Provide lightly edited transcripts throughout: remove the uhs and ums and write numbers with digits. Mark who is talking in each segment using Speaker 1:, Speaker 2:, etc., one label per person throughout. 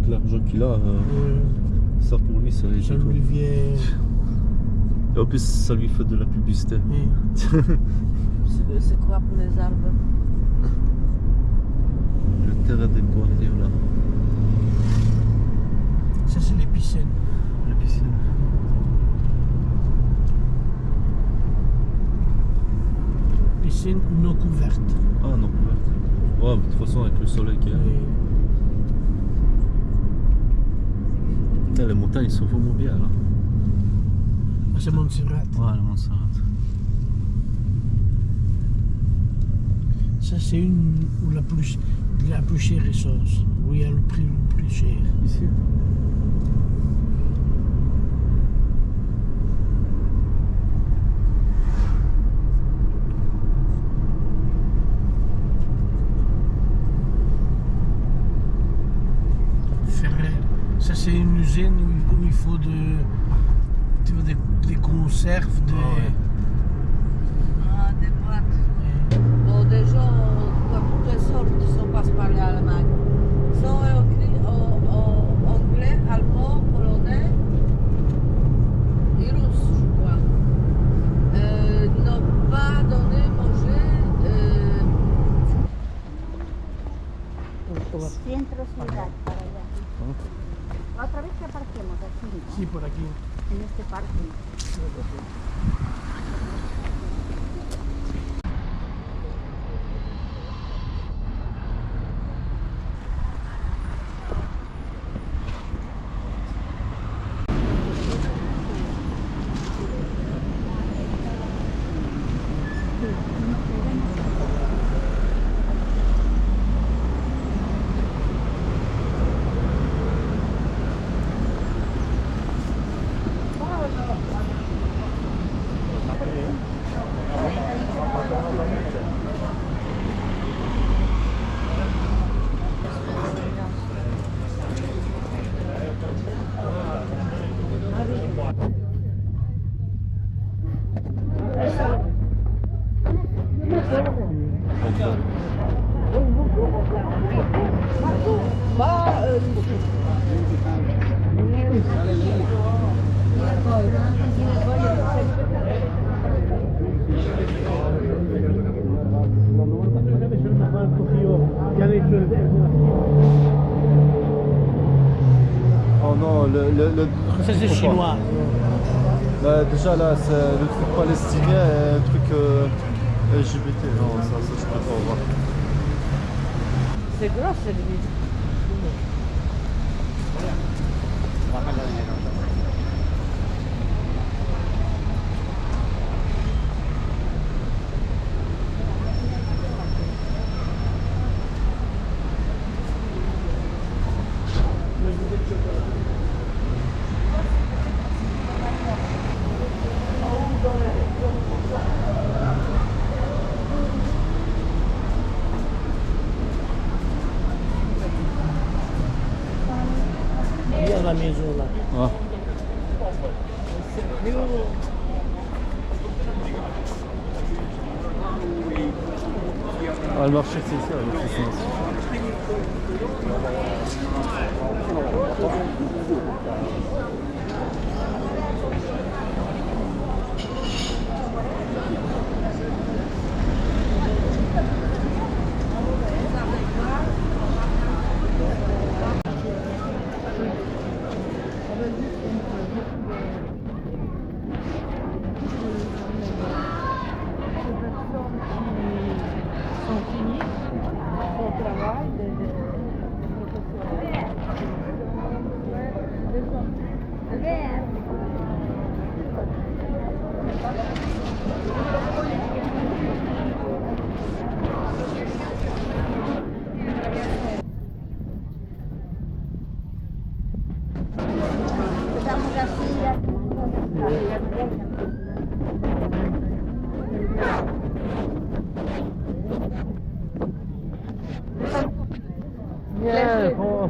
Speaker 1: avec l'argent qu'il a, ça pour lui, ça
Speaker 2: Ça lui vient.
Speaker 1: Et en plus, ça lui fait de la publicité.
Speaker 3: C'est quoi pour les arbres?
Speaker 1: Le terrain des Guardiola.
Speaker 2: Ça, c'est les piscines.
Speaker 1: La piscine.
Speaker 2: Piscine non couverte.
Speaker 1: Ah non, couverte. Ouais, de toute façon, avec le soleil qu'il y a. Putain, les montagnes sont vraiment bien là.
Speaker 2: Ah, c'est Montserrat.
Speaker 1: Ouais, le Montserrat.
Speaker 2: Ça, c'est une où la plus chère essence. Où il y a le prix le plus cher.
Speaker 1: Ici.
Speaker 2: Ferrer. Ça, c'est une usine où il faut des conserves, des...
Speaker 1: Ah ouais.
Speaker 3: Ah, des boîtes. Bon, des gens, de toutes les sortes, qui sont pas parler allemand. Ils sont écrits en anglais, allemand, polonais et russe, je crois. N'ont pas donné manger.
Speaker 4: Centro ciudad, para allá. La otra vez que aparquemos aquí, ¿no?
Speaker 2: Sí, por aquí.
Speaker 4: En este parque.
Speaker 1: Oh non, le
Speaker 2: Ça, c'est chinois.
Speaker 1: Là, déjà là, c'est le truc palestinien et un truc LGBT. Non, ça je peux pas voir.
Speaker 3: C'est gros, c'est lui.
Speaker 2: Il y a la maison là.
Speaker 1: Ah. Ah, le marché c'est ici, le marché c'est ici.
Speaker 4: Estamos así,
Speaker 1: Nie, po co?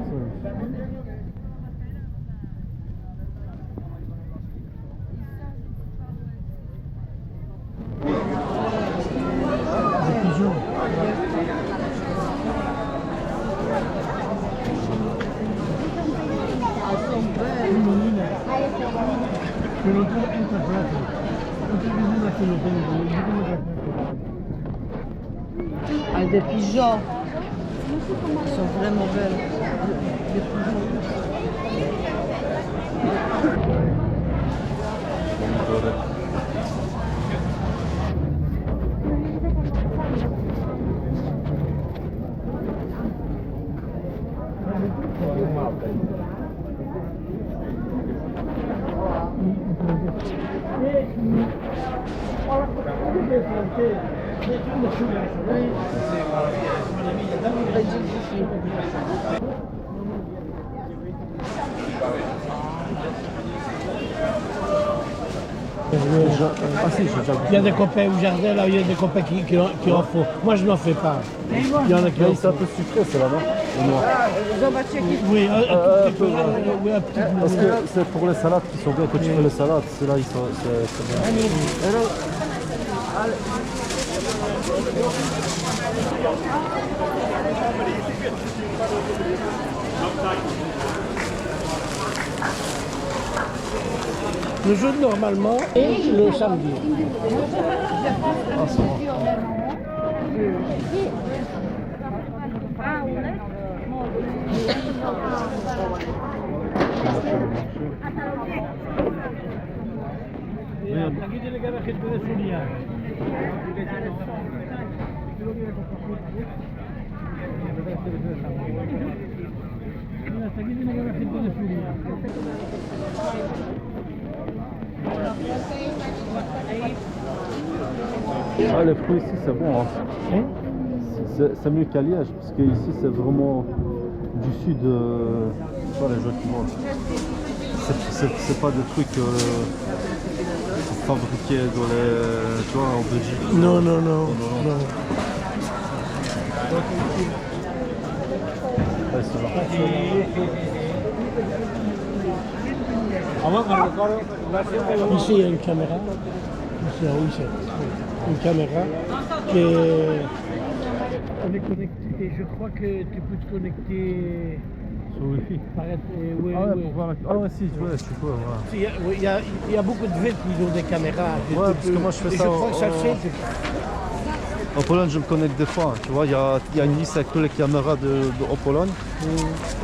Speaker 3: Ah, des pigeons. Ils sont vraiment belles.
Speaker 1: Ah si, j'ai déjà
Speaker 2: Il y a des copains au jardin, là, il y a des copains qui en font. Moi, je n'en fais pas. Il y en a qui en
Speaker 1: C'est un
Speaker 2: font.
Speaker 1: peu sucré, c'est là-bas. Au noir.
Speaker 2: Oui, un
Speaker 1: Un
Speaker 2: petit
Speaker 1: peu,
Speaker 2: peu.
Speaker 1: ouais.
Speaker 2: Oui, un petit peu.
Speaker 1: Parce que c'est pour les salades qui sont bien. Quand tu fais les salades, c'est là, ils sont, c'est bien.
Speaker 2: Le jeudi normalement et le samedi.
Speaker 1: Ah, ça va. Ah, les fruits ici, c'est bon. Hein. C'est mieux qu'à Liège, parce que ici, c'est vraiment du sud. Pas les gens qui mangent. C'est pas des trucs fabriqués dans les, tu vois, en Belgique.
Speaker 2: Non, non, non.
Speaker 1: non. Ouais, c'est là.
Speaker 2: Ici, il y a une caméra. Ici, oui, c'est une caméra qui est... On est connecté. Je crois que tu peux te connecter...
Speaker 1: Sur Wi-Fi.
Speaker 2: Oui,
Speaker 1: Ah ouais,
Speaker 2: oui.
Speaker 1: pour voir la... Ah ouais, si, ouais, tu peux, voilà.
Speaker 2: Il y a, oui, il y a beaucoup de villes qui ont des caméras.
Speaker 1: Ouais, parce que moi, je fais
Speaker 2: Et
Speaker 1: ça
Speaker 2: je crois que ça le fait.
Speaker 1: En Pologne, je me connecte des fois. Tu vois, il y a une liste avec toutes les caméras en Pologne.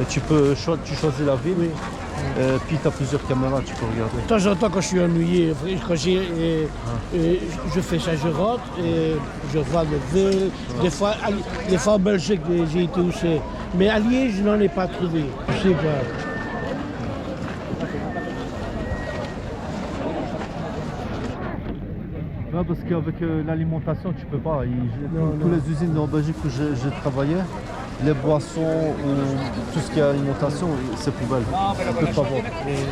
Speaker 1: Et tu choisis la ville.
Speaker 2: Oui.
Speaker 1: Et puis tu as plusieurs caméras, tu peux regarder.
Speaker 2: De temps en temps, quand je suis ennuyé, je fais ça, je rentre et je vois des villes. Des fois en Belgique, j'ai été aussi. Mais à Liège, je n'en ai pas trouvé. Je sais pas.
Speaker 1: Ouais, parce qu'avec l'alimentation, tu peux pas. Toutes les usines en Belgique où j'ai travaillé, les boissons ou tout ce qui est alimentation, c'est poubelle. On peut pas vendre.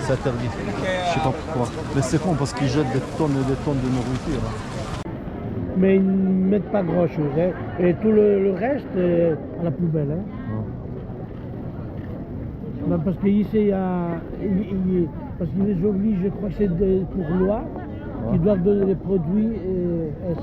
Speaker 1: C'est interdit. Je sais pas pourquoi. Mais c'est con parce qu'ils jettent des tonnes et des tonnes de nourriture.
Speaker 2: Mais ils ne mettent pas grand-chose. Hein. Et tout le reste est à la poubelle. Hein.
Speaker 1: Ouais.
Speaker 2: Ben, parce qu'ici, parce qu'ils les obligent, je crois que c'est pour loi, qu'ils doivent donner des produits et ça.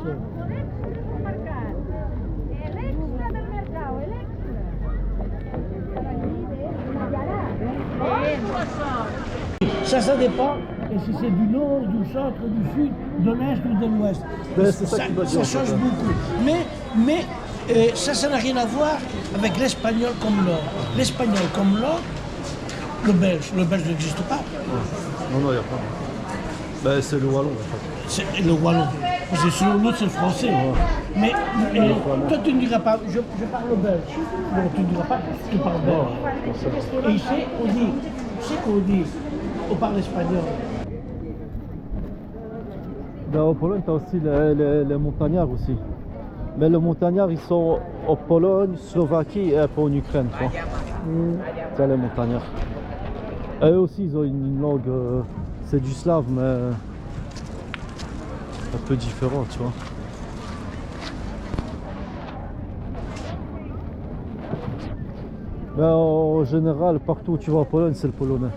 Speaker 2: Ça dépend. Et si c'est du nord, du centre, du sud, de l'est ou de l'ouest.
Speaker 1: Ben, c'est ça qui m'a dit,
Speaker 2: Ça
Speaker 1: en fait,
Speaker 2: change
Speaker 1: hein.
Speaker 2: beaucoup. Mais ça n'a rien à voir avec l'espagnol comme l'or. L'espagnol comme l'or, le belge n'existe pas.
Speaker 1: Non, il n'y a pas. Ben, c'est le wallon en fait.
Speaker 2: C'est le wallon. Parce que sinon l'autre c'est le français. Mais toi tu ne diras pas, je parle belge. Non, tu ne diras pas que tu parles belge. Et ici on dit, tu sais qu'on dit, on parle espagnol.
Speaker 1: Ben, en Pologne, tu as aussi les montagnards aussi. Mais les montagnards, ils sont en Pologne, Slovaquie et un peu en Ukraine. C'est les montagnards. Et eux aussi, ils ont une langue, c'est du slave, mais un peu différent, tu vois. Ben, en général, partout où tu vas en Pologne, c'est le polonais.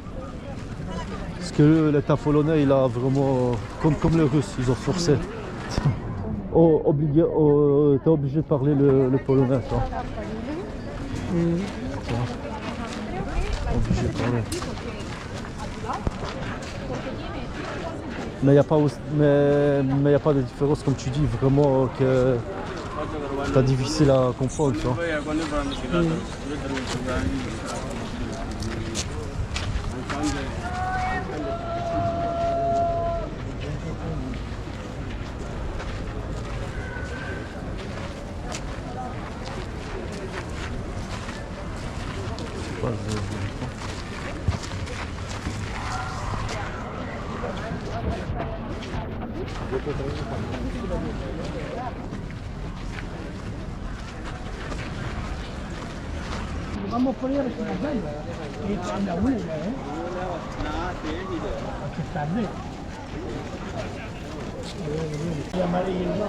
Speaker 1: Parce que l'État polonais, il a vraiment, comme les Russes, ils ont forcé. T'es obligé de parler le polonais, tu vois. Tu vois. Obligé de parler. Mais il n'y a, mais y a pas de différence, comme tu dis, vraiment que c'est difficile à comprendre. Tu vois. Je sais pas,
Speaker 2: Vamos a poner aquí la banda. It's in the way, eh? Aquí está, ¿no? Y amarillo, ¿no?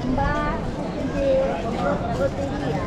Speaker 4: Un bar de lotería.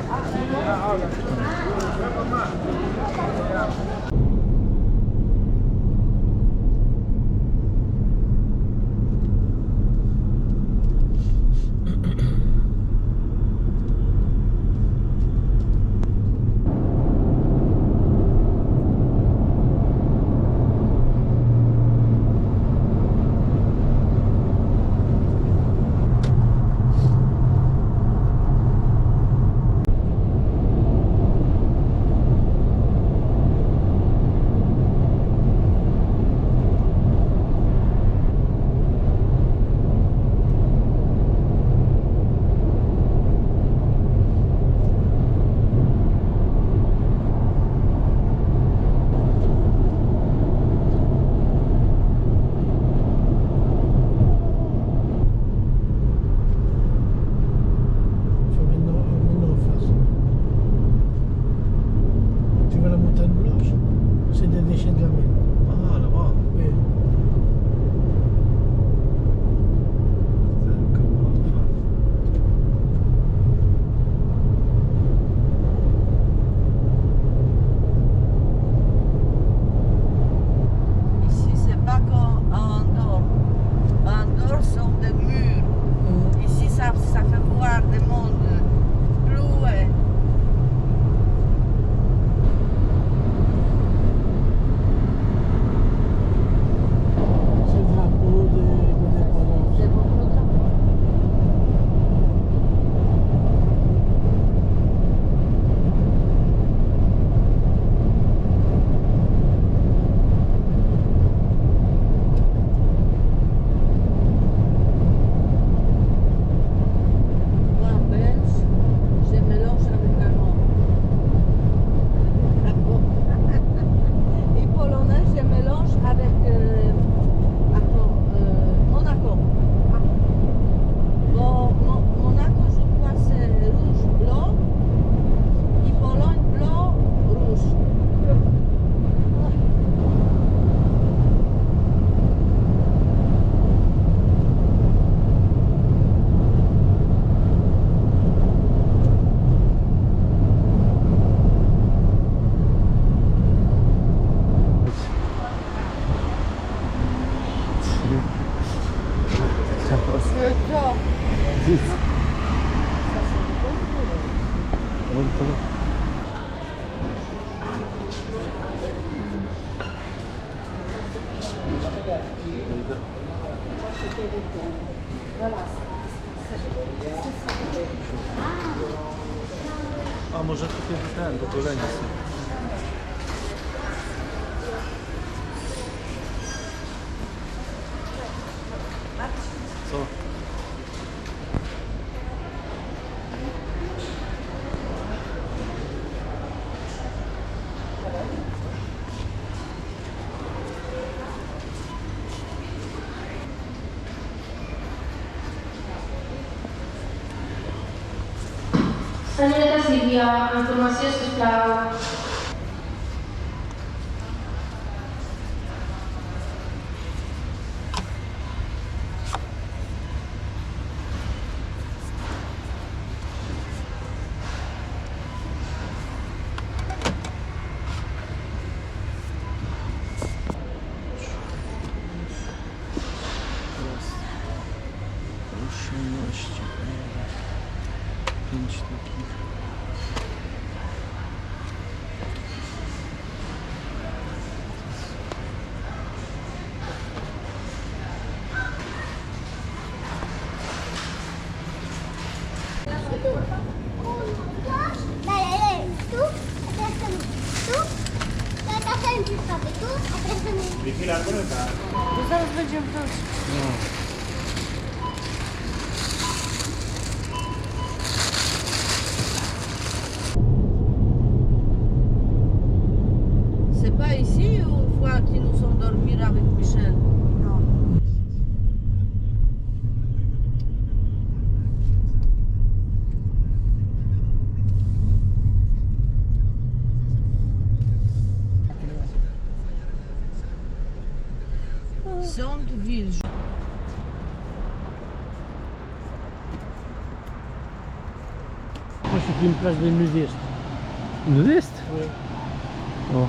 Speaker 1: A może kupię ten do golenia sobie. Co?
Speaker 5: Senyoreta Sílvia, informació, sisplau.
Speaker 1: Raz, 18, 5 takich.
Speaker 4: tu. Dai, tu, adesso tu. Dai, da sempre state tu, adesso
Speaker 3: To zaraz będziemy wrócić. C'est pas ici une fois qu'ils nous ont dormi avec Michel?
Speaker 4: No.
Speaker 3: Centre-ville.
Speaker 2: Moi, c'est une place de nudistes.
Speaker 1: Nudiste?
Speaker 2: Oui.
Speaker 1: Oh.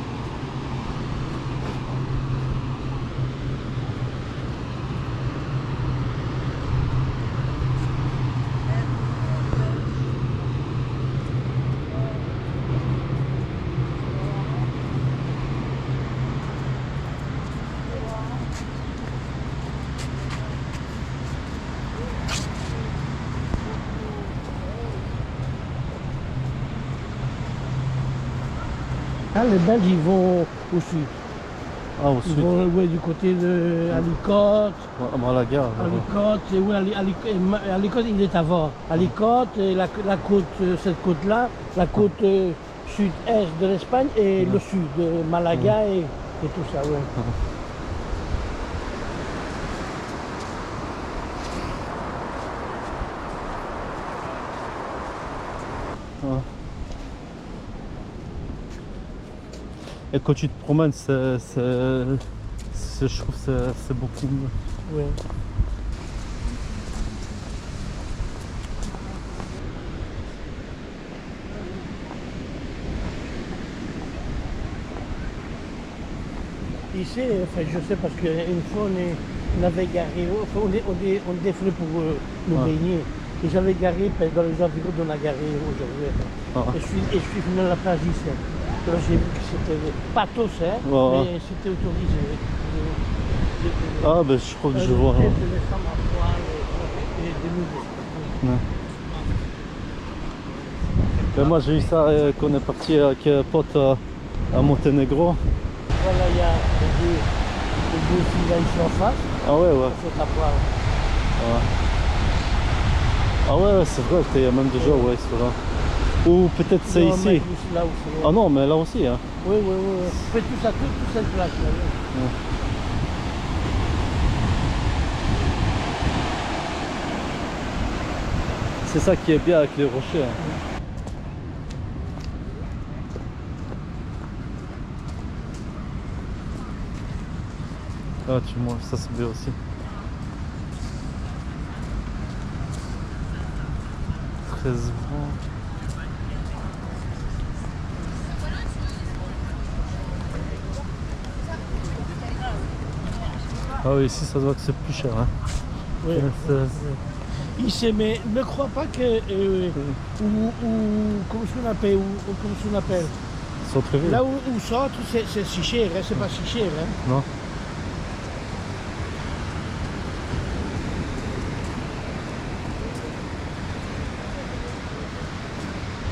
Speaker 2: Ah, les Belges, ils vont au sud.
Speaker 1: Ah, au
Speaker 2: Ils
Speaker 1: sud.
Speaker 2: vont ouais, du côté de Alicante.
Speaker 1: À Malaga. là-bas.
Speaker 2: Alicante, oui, Alicante, il est avant. Alicante, et la côte, cette côte-là, la côte sud-est de l'Espagne et le sud, Malaga et tout ça, ouais.
Speaker 1: Ouais. Et quand tu te promènes, je trouve que c'est beaucoup mieux.
Speaker 2: Ouais. Ici, enfin, je sais parce qu'une fois on avait garé, enfin, on défrait pour nous
Speaker 1: Ouais.
Speaker 2: baigner. Et j'avais garé dans les environs on a garé aujourd'hui.
Speaker 1: Ah.
Speaker 2: Et je suis venu à la plage ici. Alors j'ai vu que c'était pas tous, hein,
Speaker 1: Ouais.
Speaker 2: mais c'était autorisé.
Speaker 1: Ah, ben je crois que je vois.
Speaker 2: Des femmes à poil et des nudistes.
Speaker 1: Ouais. Ben, moi j'ai eu ça quand on est parti avec un pote à Monténégro.
Speaker 2: Voilà, il y a les deux filles là ici en face.
Speaker 1: Ah ouais, ouais.
Speaker 2: C'est à poil.
Speaker 1: Ouais. Ah ouais, c'est vrai, il y a même déjà, ouais, c'est là. Ou peut-être c'est
Speaker 2: Non, mais
Speaker 1: ici.
Speaker 2: plus là où c'est.
Speaker 1: Ah non, mais là aussi. Hein.
Speaker 2: Oui, oui, oui. On fait tout ça, toute cette place là. Oui.
Speaker 1: C'est ça qui est bien avec les rochers. Hein. Ah, tu vois, ça c'est bien aussi. 13 francs. Ah oui, ici ça doit que c'est plus cher. Hein.
Speaker 2: Oui.
Speaker 1: C'est-
Speaker 2: Ici, mais ne crois pas que. Comment on appelle
Speaker 1: Centre-ville.
Speaker 2: Là où centre, c'est si cher, hein, c'est pas si cher. Hein.
Speaker 1: Non.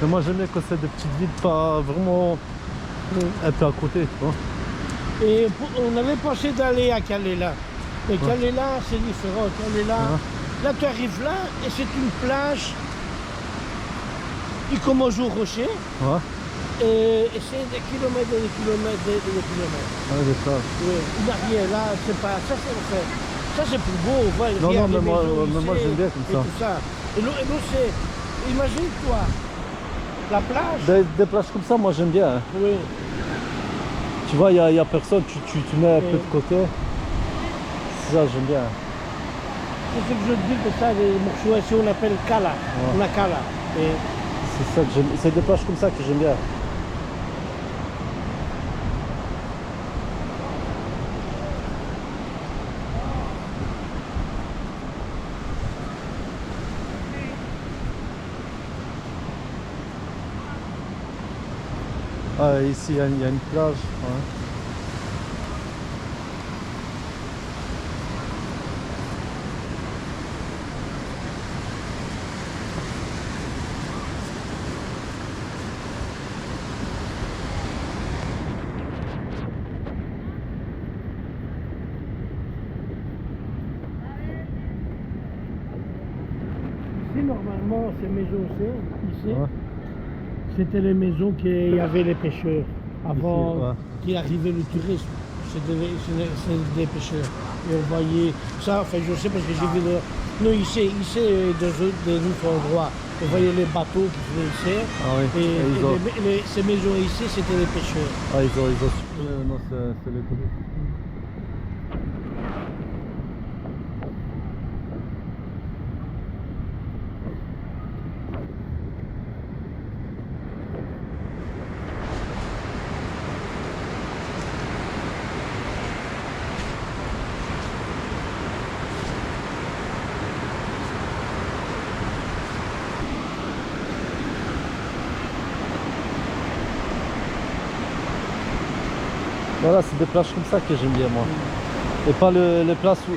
Speaker 1: Mais moi j'aime bien quand c'est des petites villes pas vraiment un peu à côté, tu vois.
Speaker 2: Et on avait pensé d'aller à Calela. Mais Calela, c'est différent. Calela, là tu arrives là et c'est une plage. Il commence au rocher
Speaker 1: Ouais.
Speaker 2: et c'est des kilomètres et des kilomètres et des kilomètres.
Speaker 1: Ouais, des plages.
Speaker 2: Oui, il n'y a rien là, c'est pas. Ça c'est en fait. Ça c'est plus beau, on voit
Speaker 1: Non,
Speaker 2: rien,
Speaker 1: non, mais
Speaker 2: les
Speaker 1: moi-
Speaker 2: maisons
Speaker 1: mais moi,
Speaker 2: ici
Speaker 1: j'aime bien comme
Speaker 2: et
Speaker 1: ça.
Speaker 2: tout ça. Et l'eau c'est. Imagine-toi, la plage.
Speaker 1: Des plages comme ça, moi j'aime bien. Hein.
Speaker 2: Oui.
Speaker 1: Tu vois, il y a personne, tu mets un peu de côté. C'est ça, j'aime bien.
Speaker 2: C'est ce que je dis que ça, les morceaux ici on appelle Cala. On a Cala. Et
Speaker 1: C'est ça que j'aime. C'est des plages comme ça que j'aime bien. Ah, ici il y a une plage. Ouais.
Speaker 2: ici, normalement, ces maisons-ci, ici,
Speaker 1: Ouais.
Speaker 2: c'était les maisons qu'il y avait les pêcheurs. Avant
Speaker 1: Ici, ouais.
Speaker 2: qu'il arrivait le tourisme, c'était des pêcheurs. Et on voyait ça, enfin je sais parce que j'ai vu nous ici dans d'autres endroits, on voyait les bateaux qui venaient ici.
Speaker 1: Ah oui.
Speaker 2: Et
Speaker 1: ils ont...
Speaker 2: ces maisons ici, c'était les pêcheurs.
Speaker 1: Ah, ils ont supprimé, non, c'est les touristes. Voilà, c'est des plages comme ça que j'aime bien moi. Et pas les places où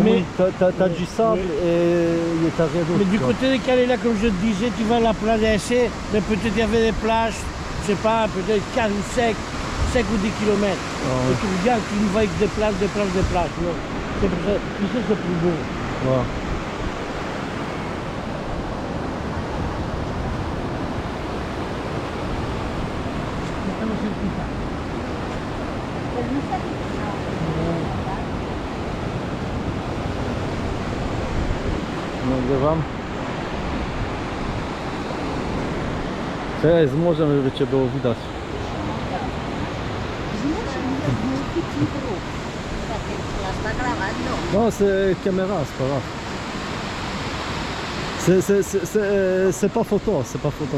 Speaker 2: Mais-
Speaker 1: t'as du sable et t'as rien d'autre.
Speaker 2: Mais du
Speaker 1: tu vois.
Speaker 2: côté des Calais, comme je te disais, tu vas à la plage d'Essé, mais peut-être il y avait des plages, je sais pas, peut-être 4 ou 5 ou 10 km.
Speaker 1: ouais.
Speaker 2: Et tu regardes, tu ne vois que des plages, des plages, des plages. Non. C'est pour ça, ici c'est plus beau.
Speaker 1: Voilà. Nagrywam. Cześć, z morza żeby cię było widać.
Speaker 4: La está grabando.
Speaker 1: Non, c'est caméra, c'est pas grave. C'est pas photo, c'est pas photo.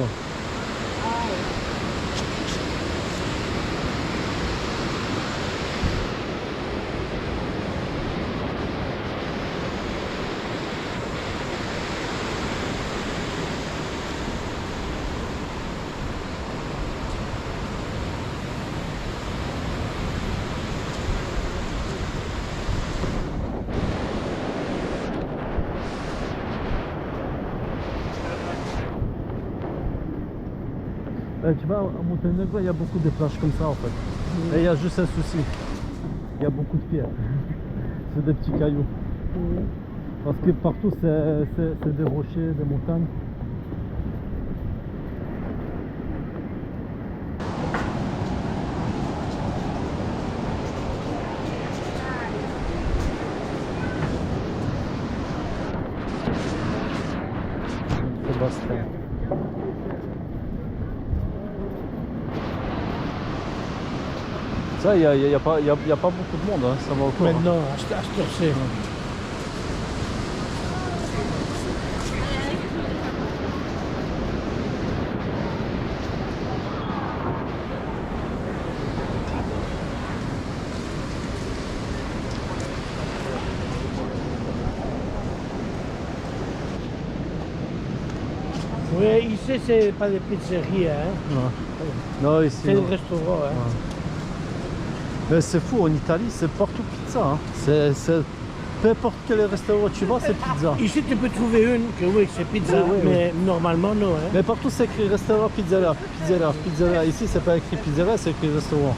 Speaker 1: Tu vois, à Monténégro, il y a beaucoup de plages comme ça en fait. Et il y a juste un souci. Il y a beaucoup de pierres. C'est des petits cailloux. Parce que partout, c'est des rochers, des montagnes. Sébastien. Ça, il n'y a pas beaucoup de monde, hein. Ça va encore.
Speaker 2: Maintenant, à cette heure-ci. Oui, ici, c'est pas des pizzerias, hein.
Speaker 1: Non, ici.
Speaker 2: C'est
Speaker 1: non.
Speaker 2: des restaurants. Hein.
Speaker 1: Mais c'est fou, en Italie, c'est partout pizza. Hein. Peu importe quel restaurant tu vas, c'est pizza.
Speaker 2: Ici, tu peux trouver une que oui, c'est pizza,
Speaker 1: Oui, oui,
Speaker 2: mais normalement, non. Hein.
Speaker 1: Mais partout, c'est écrit restaurant, pizzeria, pizzeria, pizzeria. Ici, c'est pas écrit pizzeria, c'est écrit restaurant.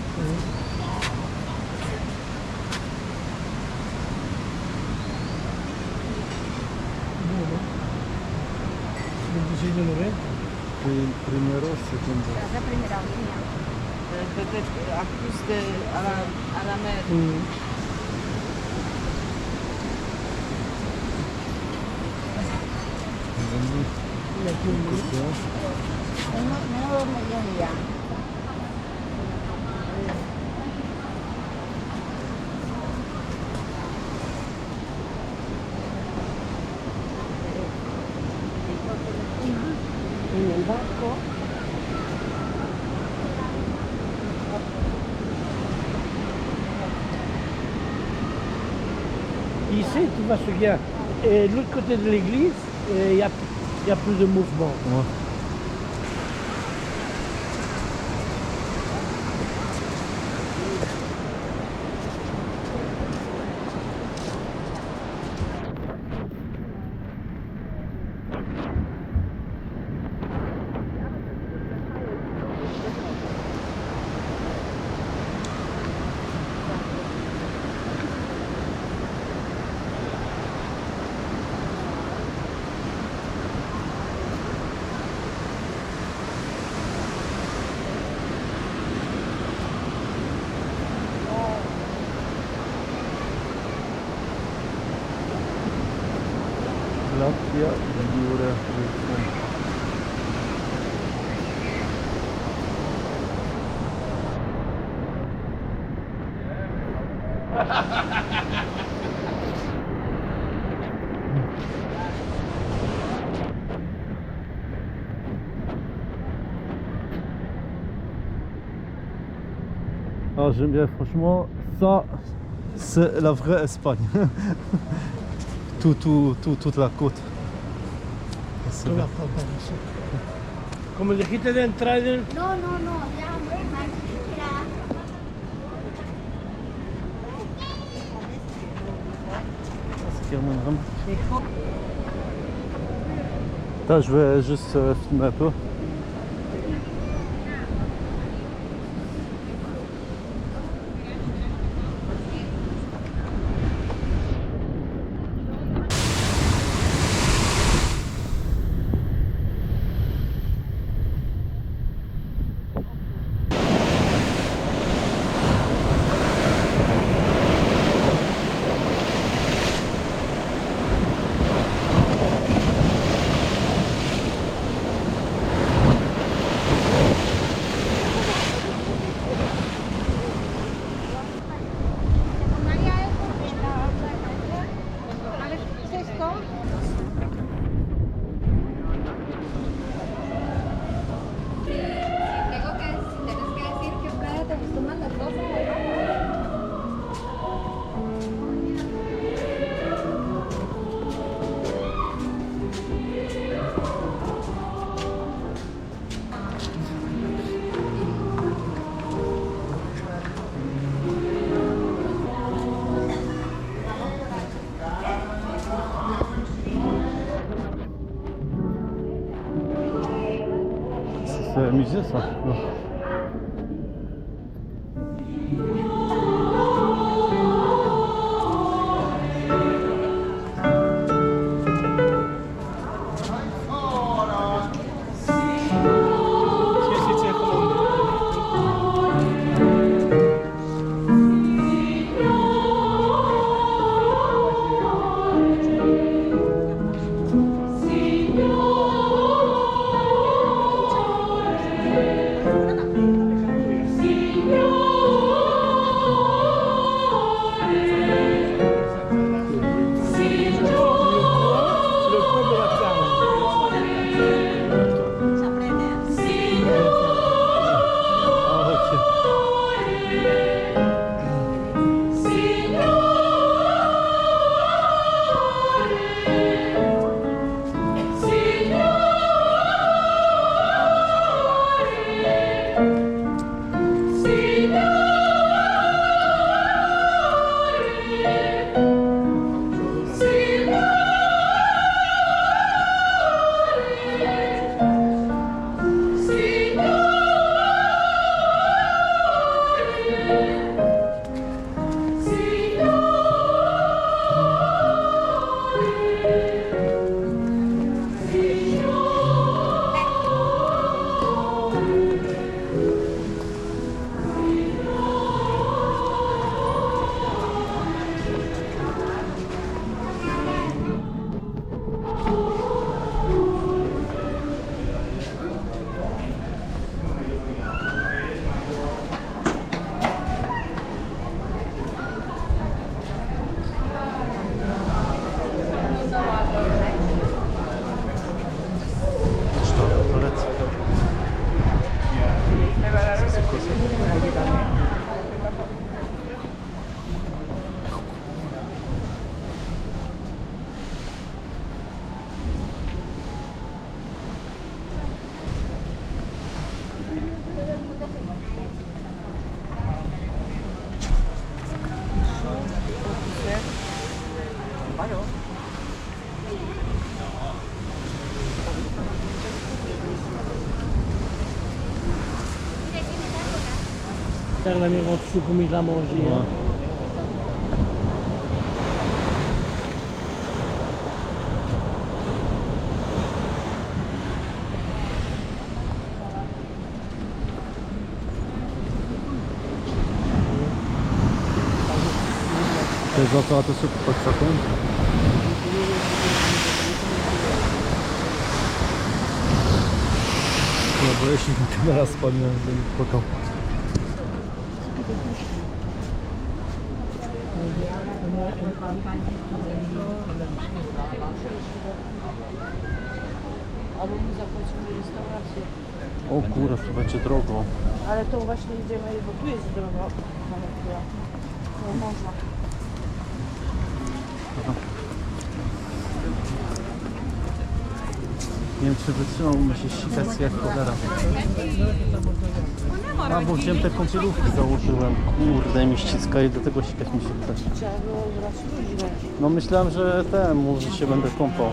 Speaker 1: Primero, segundo.
Speaker 4: Es la primera línea.
Speaker 3: Peut-être à plus à la mer.
Speaker 4: Menos mediodía. En el barco.
Speaker 2: Ici, tu vas se dire, et de l'autre côté de l'église, il y a plus de mouvement.
Speaker 1: Ouais. Dziurę. Ah, j'aime bien, franchement, ça c'est la vraie Espagne. Toute la côte. C'est
Speaker 2: Toda
Speaker 1: bien.
Speaker 2: la falta de eso. Como dijiste de entrar en...
Speaker 4: No, no, no, ya, mira.
Speaker 1: C'est carrément une rame. Attends, je vais juste filmer un peu.
Speaker 6: Tienes que decir qué playa te gustó más, las dos.
Speaker 1: C'est un musée ça. Non. Ah, ok. Je dois aller aux toilettes. C'est quoi ça?
Speaker 2: Faire la maison dessus comme il a mangé. Hein.
Speaker 1: Je dois faire attention pour pas que ça tombe. Bo jeśli kamera spadnie, to nie płakał. O kurwa, to będzie drogo.
Speaker 3: Ale to właśnie idziemy, bo tu jest drogo. No można.
Speaker 1: Nie wiem, czy wytrzymał, muszę sikać jak cholera. A, bo wziąłem te kąpielówki, założyłem. Kurde, mi ściska i do tego sikać mi się chce.
Speaker 3: Trzeba było zbrać luźne.
Speaker 1: No myślałem, że może się będę kąpał.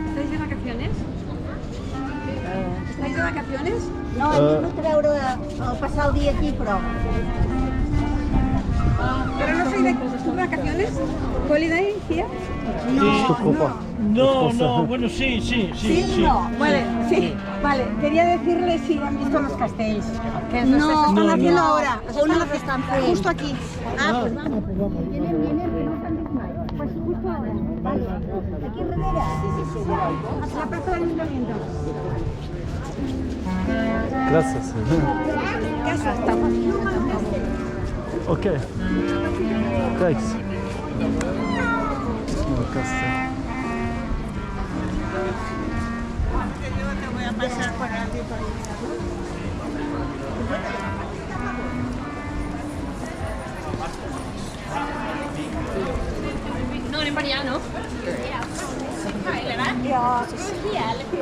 Speaker 6: ¿Estáis de vacaciones? ¿Estáis de vacaciones?
Speaker 4: No, hem de treure passar el dia aquí, però...
Speaker 6: Pero no soy de vacaciones. ¿Holiday here?
Speaker 1: To kopa.
Speaker 2: No, no, bueno, sí, sí, sí.
Speaker 6: Sí, no. Vale, sí. Vale, quería decirles si han visto los castells. Que los están
Speaker 2: no,
Speaker 6: haciendo
Speaker 2: no.
Speaker 6: ahora. Los
Speaker 4: Uno
Speaker 6: están
Speaker 4: que están
Speaker 6: haciendo
Speaker 4: fent.
Speaker 6: justo aquí.
Speaker 4: Ah, pues vamos. Vienen, però no s'han vist mai. Pues justo ahora. Vale. Aquí darrere. A la plaza del Ayuntamiento.
Speaker 1: Gracias.
Speaker 6: Casa, estamos.
Speaker 1: Ok. Thanks. No, kasę.
Speaker 5: No, en Mariano.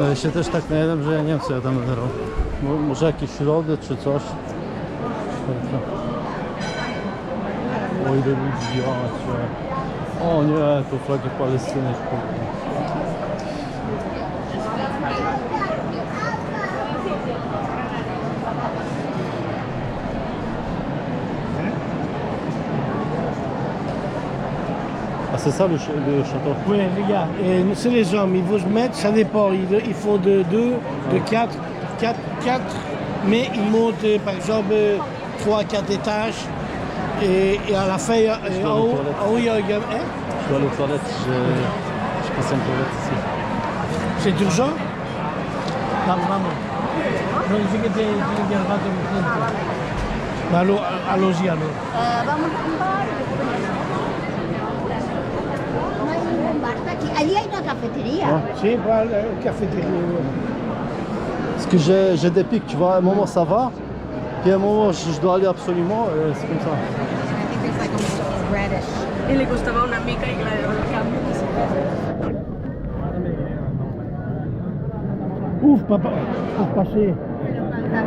Speaker 1: Ja się też tak najedam, że ja nie wiem, co ja tam będę robił. Może jakieś lody czy coś. O ile ludzi, ja. O nie, to flagi Palestyny. Kurde. Ah, c'est ça le château.
Speaker 2: Oui, regarde, c'est les hommes, ils vont se mettre, ça dépend, il faut de 2, de 4, mais ils montent par exemple 3 à 4 étages et à la fin, en haut, il y a un gamin. Hein?
Speaker 1: Je dois aller aux toilettes, je passe une toilette ici.
Speaker 2: C'est urgent? Vamos. No dice que tiene que ir al rato en tiempo. Allons-y alors.
Speaker 4: Vamos a un bar. No hay ningún bar, está aquí. Allí hay una cafetería.
Speaker 2: Si, pas la cafétéria.
Speaker 1: Parce que j'ai des pics, tu vois, à un moment ça va, puis à un moment je dois aller absolument, et c'est comme ça.
Speaker 6: Y le costaba una mica y claro, el cambio.
Speaker 2: Ouf, papa, pour passer.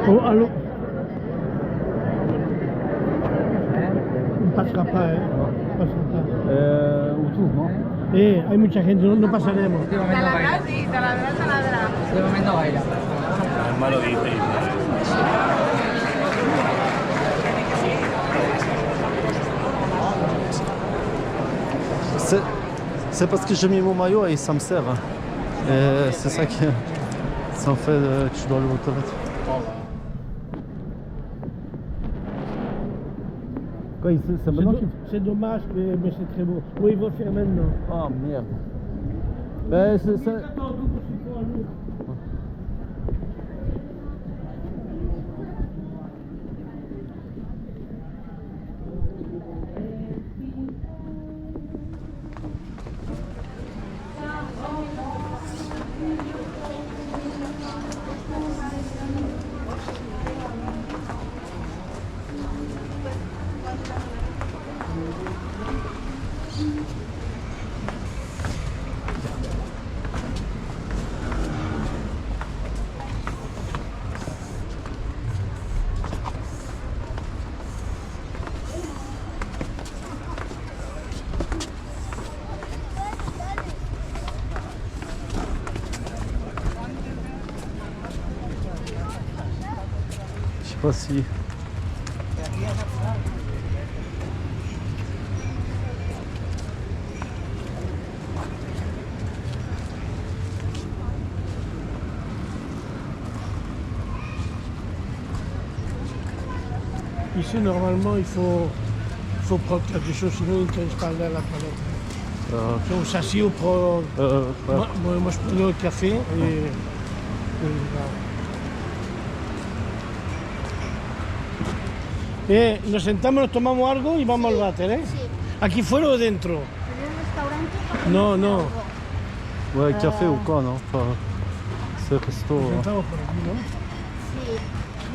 Speaker 2: Oh, allô? No passará pas, ¿eh? No passará pas.
Speaker 1: Ou tout, non?
Speaker 2: Hay mucha gente, no pasaremos.
Speaker 6: Taladrar, sí, taladrar.
Speaker 7: De momento baila.
Speaker 8: Malo dice.
Speaker 1: C'est parce que j'ai mis mon maillot et ça me sert. Et c'est ça qui ça en fait que je dois aller aux toilettes. Quoi, c'est maintenant qu'il...
Speaker 2: C'est dommage, mais c'est très beau. Oui, il va faire maintenant.
Speaker 1: Ah merde. Ben c'est... Je sais pas si...
Speaker 2: Ici, normalement, il faut prendre quelque chose, sinon ils ne connaissent pas l'air la toilette. Si on s'assied, on prend... Moi, je prends le café et nos sentamos, nos tomamos algo y vamos al váter, ¿eh? ¿Aquí fuera o dentro?
Speaker 4: ¿En un restaurante?
Speaker 2: No, no.
Speaker 1: Ouais, café ou quoi, non? Enfin, ce resto.
Speaker 2: Nos sentamos por aquí, ¿no?
Speaker 4: Sí.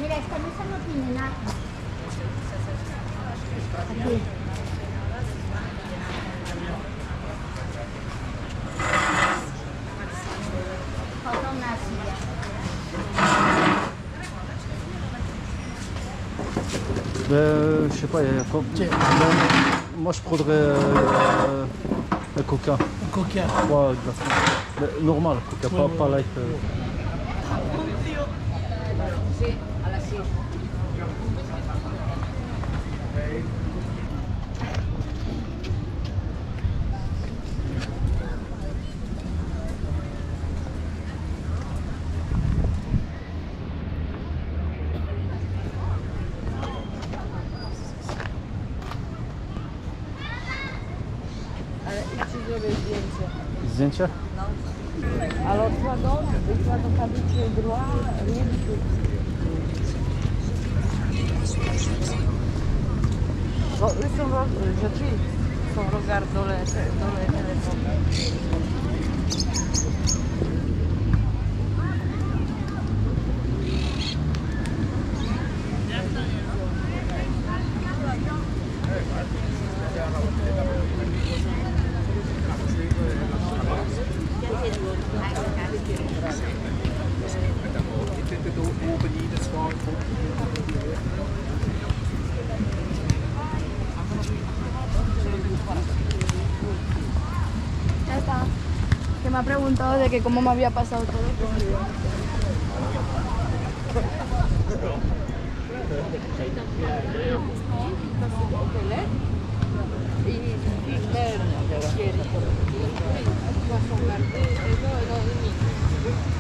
Speaker 4: Mira, esta mesa no tiene nada. Aquí. Falta una silla.
Speaker 1: Je sais pas, il y a quoi? Moi je prendrais un coca.
Speaker 2: Un coca.
Speaker 1: 3 glaçons. Mais normal, coca, pas light.
Speaker 3: Ale idź ci zrobię zdjęcie.
Speaker 1: Zdjęcie?
Speaker 3: No. Ale odkładam tabliczkę droit, rien du tout. Bo eux sont, je prie, son regard dans le téléphone.
Speaker 5: Ya está. Que me ha preguntado de que cómo me había pasado todo.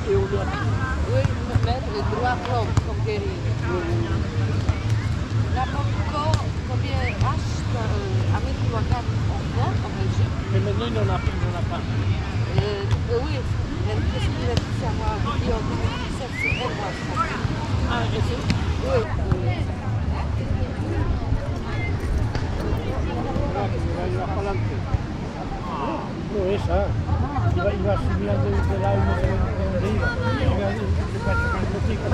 Speaker 3: Oui, mettre le droit propre, comme guérir. N'importe combien H, avec le regard en Belgique.
Speaker 2: Mais maintenant, il n'en a pas.
Speaker 3: Oui, qu'est-ce qu'il a dit savoir? Il a dit que c'est elle.
Speaker 2: Ah, et c'est...
Speaker 3: Oui.
Speaker 2: No, esa. Iba subiendo de lado y no sé dónde iba. Iba de cacho con el botico.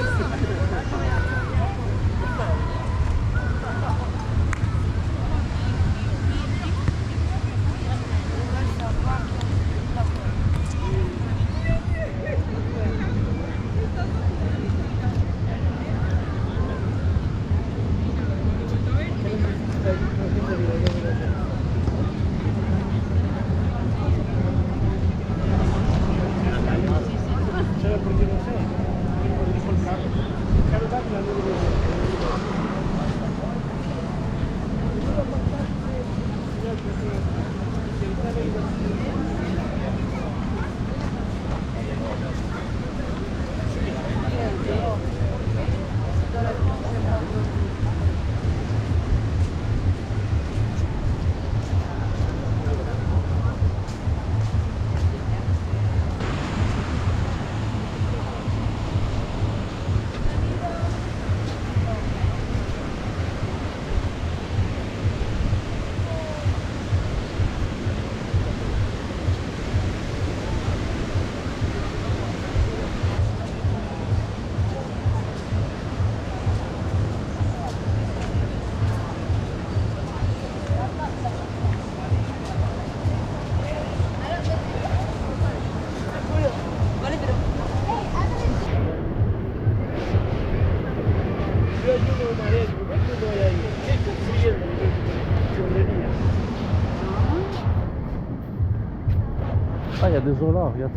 Speaker 1: Ah, il y a des gens là, regarde.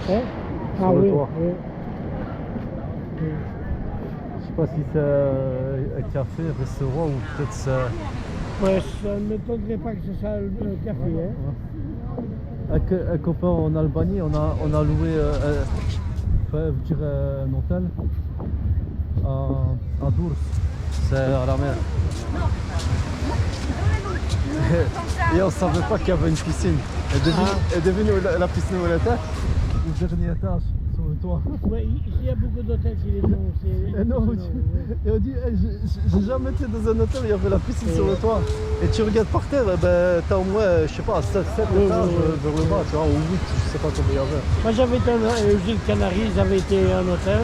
Speaker 2: Hein?
Speaker 1: Sur
Speaker 2: Ah
Speaker 1: le
Speaker 2: oui,
Speaker 1: toit.
Speaker 2: oui.
Speaker 1: Je sais pas si c'est un café, restaurant ou peut-être c'est
Speaker 2: Ouais, ça ne m'étonnerait pas que c'est ça le café. Hein?
Speaker 1: avec un copain en Albanie. On a loué un hôtel à Dours. C'est à la mer. Et on savait pas qu'il y avait une piscine. Et devine où la piscine où elle était? Au dernier étage, sur le toit.
Speaker 2: Ouais, ici il y a beaucoup d'hôtels qui les ont.
Speaker 1: Et non, et on dit, j'ai jamais été dans un hôtel où il y avait la piscine sur le toit. Et tu regardes par terre, ben, t'as au moins, je sais pas, 7 étages vers le bas, tu vois, ou 8, je sais pas combien il y avait.
Speaker 2: Moi j'avais été aux îles Canaries, j'avais été à un hôtel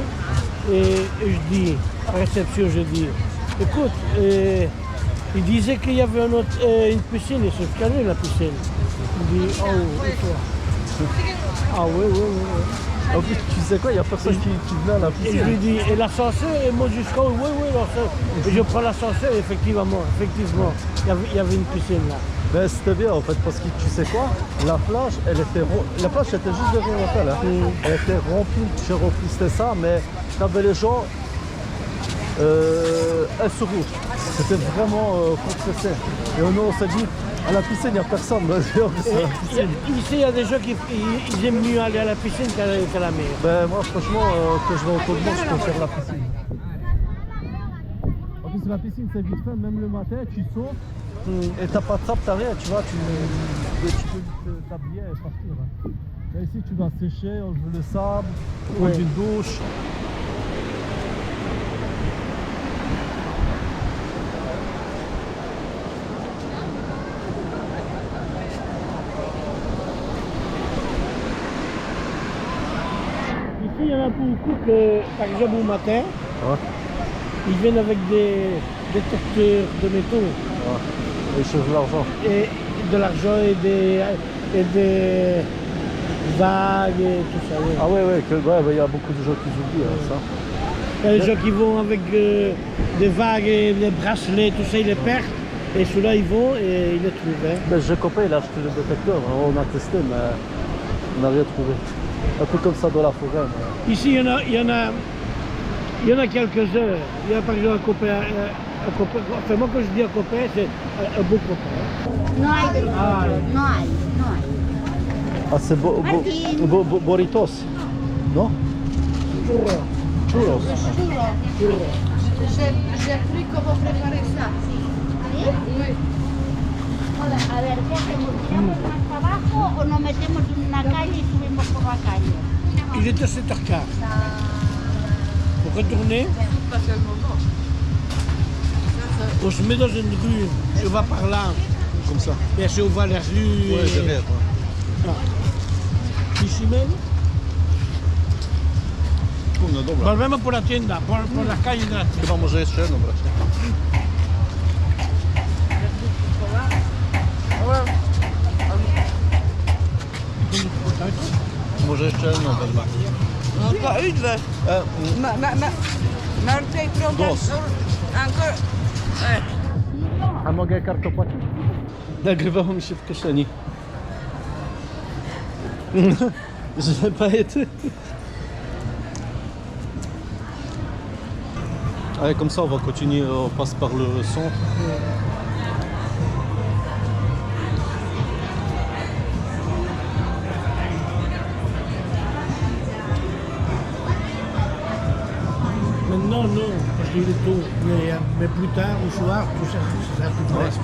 Speaker 2: et je dis, à réception je dis, écoute, il disait qu'il y avait une piscine et c'est calé la piscine. Il dit, oh, et toi? Ah oui, oui, oui.
Speaker 1: En plus, tu sais quoi, il y a personne qui venait à la
Speaker 2: Et
Speaker 1: piscine.
Speaker 2: je lui dis, et l'ascenseur, et moi jusqu'au, oui, oui, l'ascenseur. Et je prends l'ascenseur, effectivement, il y avait une piscine là.
Speaker 1: Ben, c'était bien en fait, parce que tu sais quoi, la plage, la plage était juste derrière l'hôtel. Hein. Elle était remplie, j'ai rempli, c'était ça, mais t'avais les gens sur route. C'était vraiment compressé. Et on s'est dit, à la piscine, il n'y a personne. Ben,
Speaker 2: Ici, il y a des gens qui ils aiment mieux aller à la piscine qu'à la mer.
Speaker 1: ben, moi, franchement, que je vais au Côte d'Or, je préfère la piscine. En plus, la piscine, c'est vite fait, même le matin, tu sautes. Et t'as pas de sable, t'as rien, tu vois, tu peux vite t'habiller et partir. Hein. Là, ici, tu dois sécher, enlever le sable, prendre une douche.
Speaker 2: Ici, il y en a beaucoup que, par exemple, au matin,
Speaker 1: Ouais.
Speaker 2: ils viennent avec des détecteurs de métaux.
Speaker 1: Ouais. Et je veux l'argent.
Speaker 2: Et de l'argent et des vagues et tout ça. Ouais.
Speaker 1: Ah ouais, il y a beaucoup de gens qui oublient hein, ça.
Speaker 2: Il y a des gens qui vont avec des vagues et des bracelets, tout ça, ils les perdent. Et ceux-là, ils vont et ils les trouvent. Hein.
Speaker 1: Ben, j'ai copain, il a acheté le détecteur, hein. On a testé, mais on n'a rien trouvé. Un peu comme ça dans la forêt. Mais...
Speaker 2: Ici, il y en a quelques-uns. Il y a par exemple un copain. Enfin, moi, quand je dis un copain, c'est un beau copain.
Speaker 4: No hay de no hay.
Speaker 1: Ah, c'est Boritos, non? Churros.
Speaker 3: J'ai appris comment préparer ça.
Speaker 4: Hola, a ver, ¿qué hacemos? ¿Tiramos más para abajo o nos metemos en una calle y subimos por la calle?
Speaker 2: Il est à 7h15. Pour retourner, on se met dans une rue, on va par là.
Speaker 1: Comme ça.
Speaker 2: Et si on voit les rues.
Speaker 1: Ouais, derrière.
Speaker 2: Ici même, volvemos por la tienda, por las calles de la tienda.
Speaker 1: Tu vas manger chez nous, Manger chez nous,
Speaker 3: Encore une vez. Maar twee
Speaker 1: Dos.
Speaker 3: Encore.
Speaker 1: A mogę kartą płacić? Nagrywało mi się w kieszeni. Je n'ai pas été. Allez, comme ça, on va continuer, on passe par le centre.
Speaker 2: Maintenant, non, parce qu'il est tôt. Mais plus tard, au soir, tout ça, ça tout reste.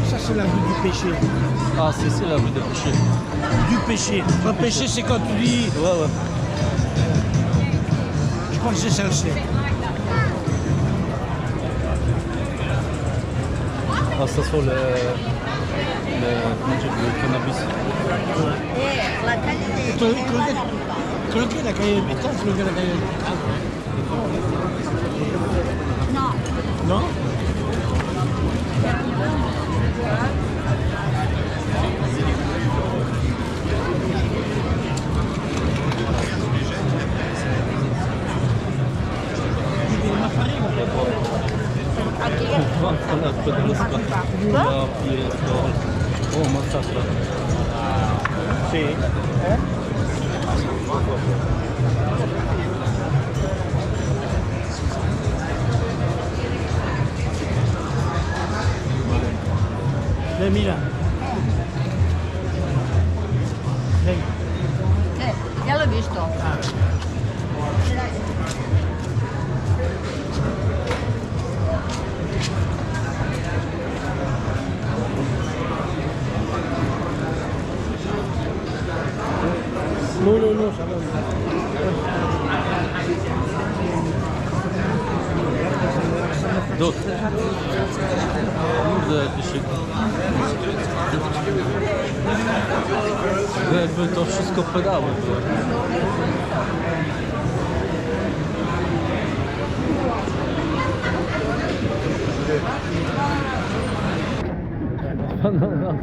Speaker 2: Ça, c'est la rue du péché.
Speaker 1: Ah, c'est la rue des péchés.
Speaker 2: Du péché. Le péché, c'est quand tu dis.
Speaker 1: Ouais.
Speaker 2: Je crois que c'est celle-ci.
Speaker 1: Ah, ça sent le cannabis.
Speaker 4: La calle de...
Speaker 2: Creo que la calle Metal, creo que la calle Metal.
Speaker 4: No.
Speaker 2: ¿No?
Speaker 1: Oh, massacre.
Speaker 2: Sí. 2000.
Speaker 3: Ya lo he visto.
Speaker 2: Non, non, non, ça va.
Speaker 1: D'autres. Kurde, jakieś... Jakby to wszystko pedały były. Ananas.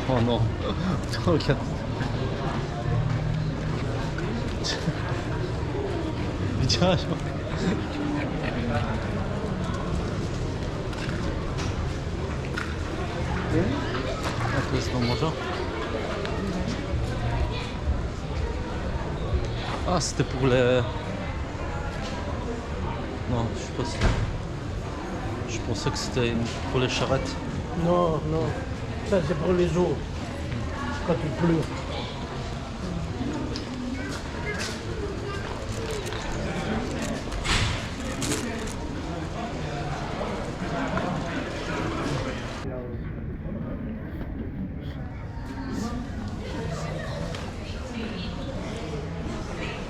Speaker 1: Oh non, regarde. Widziałaś? A to jest to morze? Ah, c'était pour les... Non, je sais pas si... Je pensais que c'était pour les charrettes.
Speaker 2: Non, non. Ça, c'est pour les eaux. Quand il pleut.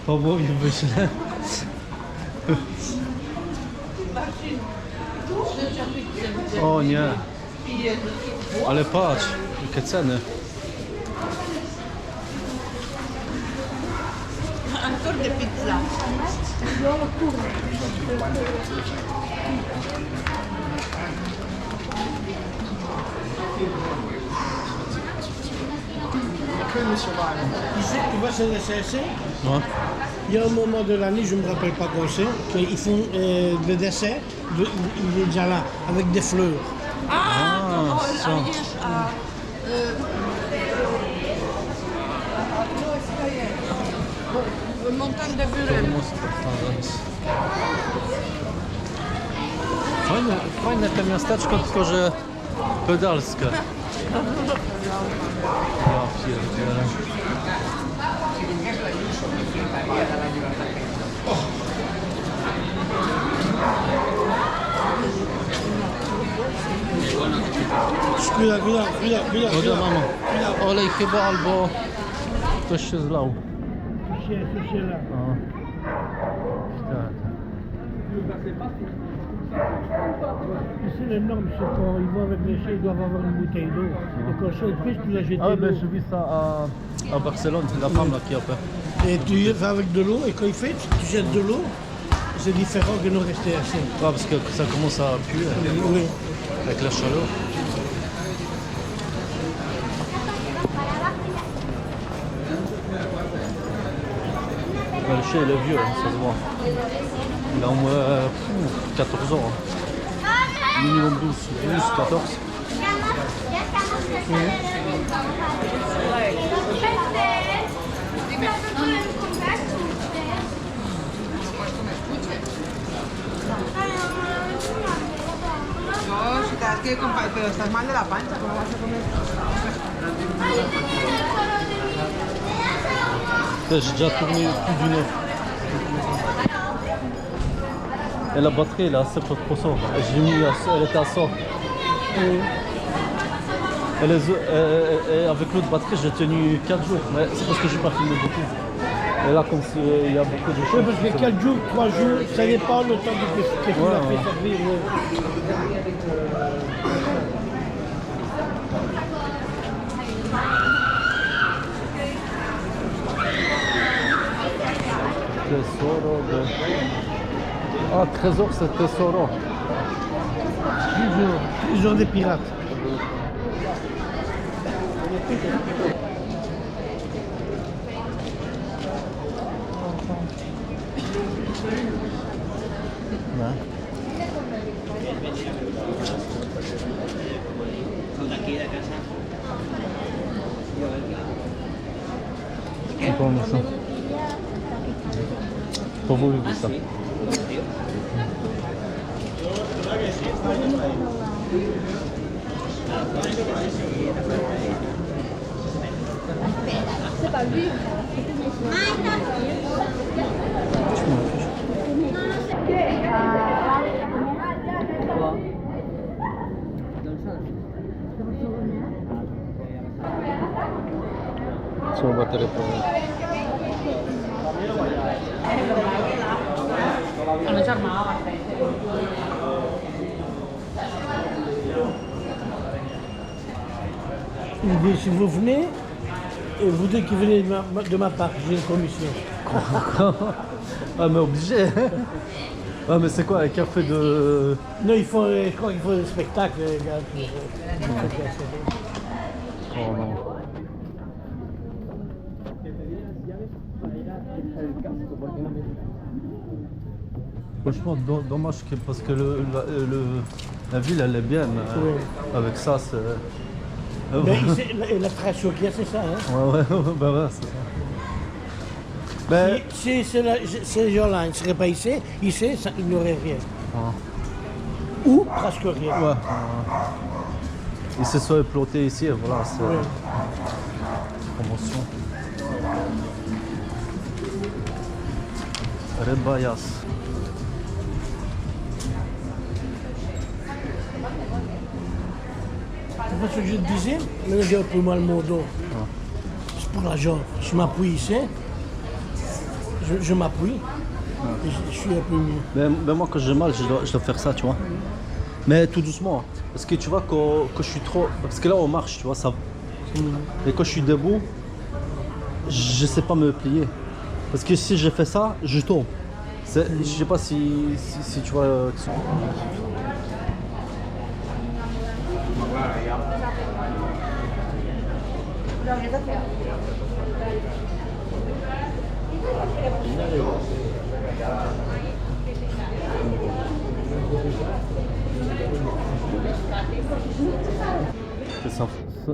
Speaker 1: Powoli wyślę. O nie. Ale patrz, jakie ceny.
Speaker 3: Actor de pizza.
Speaker 2: Tu sais, tu vois, c'est le CSC.
Speaker 1: No.
Speaker 2: Il y a un moment de l'année, je ne me rappelle pas quand c'est, qu'ils font le dessert, il est déjà là, avec des fleurs.
Speaker 1: Ah, ça.
Speaker 3: Montagne de Buren.
Speaker 1: Fajne to miasteczko, tylko że pedalskie. Ja pierdzielę.
Speaker 2: Chwila.
Speaker 1: Woda mamo. Olej chyba albo ktoś się zlał.
Speaker 2: Tu là.
Speaker 1: O. Tak.
Speaker 2: Ici, les normes, c'est quand ils vont avec les chiens, ils doivent avoir une bouteille d'eau. Et quand le chien est triste, tu l'as jeté
Speaker 1: Ah ben
Speaker 2: l'eau.
Speaker 1: j'ai vu ça à Barcelone, la femme là qui a fait.
Speaker 2: Et tu y vas avec de l'eau, et quand il fait, tu jettes de l'eau, c'est différent que de rester assis.
Speaker 1: Ah, parce que ça commence à puer
Speaker 2: Oui.
Speaker 1: avec la chaleur. Ben, le chien il est vieux, hein, ça se voit. Il a au moins 14 ans. Hein. Minimum 12, 14.
Speaker 7: No, si te das que pero estás mal de la panza, ¿cómo vas a comer?
Speaker 1: J'ai déjà tourné plus d'une heure. Et la batterie elle est à 70%. J'ai mis elle était à 100. Et avec l'autre batterie j'ai tenu 4 jours. Mais c'est parce que j'ai pas filmé beaucoup. Et là comme il y a beaucoup de
Speaker 2: Oui,
Speaker 1: choses.
Speaker 2: parce que 4 jours, 3 jours, ça dépend le temps que tu
Speaker 1: Ouais,
Speaker 2: l'as fait
Speaker 1: ouais.
Speaker 2: servir. Ouais.
Speaker 1: Ah, trésor, c'est tesoro.
Speaker 2: Trésor des pirates.
Speaker 1: Ouais. C'est pas ça. Pas voulu de ça.
Speaker 4: C'est pas lui.
Speaker 1: Si on va te répondre.
Speaker 2: Il dit, si vous venez, et vous dites que venez de ma part, j'ai une commission.
Speaker 1: Ah mais obligé. Ah mais c'est quoi un café de...
Speaker 2: Non, il faut, je crois qu'il faut des spectacles, les gars.
Speaker 1: Oh non. Franchement dommage parce que la ville elle est bien mais
Speaker 2: Oui.
Speaker 1: avec ça c'est...
Speaker 2: Mais la trace qu'il y a, c'est ça. Hein.
Speaker 1: Ouais, bah ouais, c'est ça. Ben,
Speaker 2: Si ces gens-là ne seraient pas ici, ils n'auraient rien.
Speaker 1: ah,
Speaker 2: Ou presque rien.
Speaker 1: ouais. Ils se sont implantés ici, et voilà, c'est
Speaker 2: Oui.
Speaker 1: promotion. Rebayas.
Speaker 2: C'est parce que je te disais, mais j'ai un peu mal mon dos. C'est pour la jambe. Je m'appuie ici. Je m'appuie. Et je suis un peu mieux.
Speaker 1: Ben moi quand j'ai mal, je dois faire ça, tu vois. Mais tout doucement. Hein. Parce que tu vois, quand je suis trop... Parce que là on marche, tu vois, ça... Et quand je suis debout, je sais pas me plier. Parce que si je fais ça, je tombe. Je sais pas si tu vois...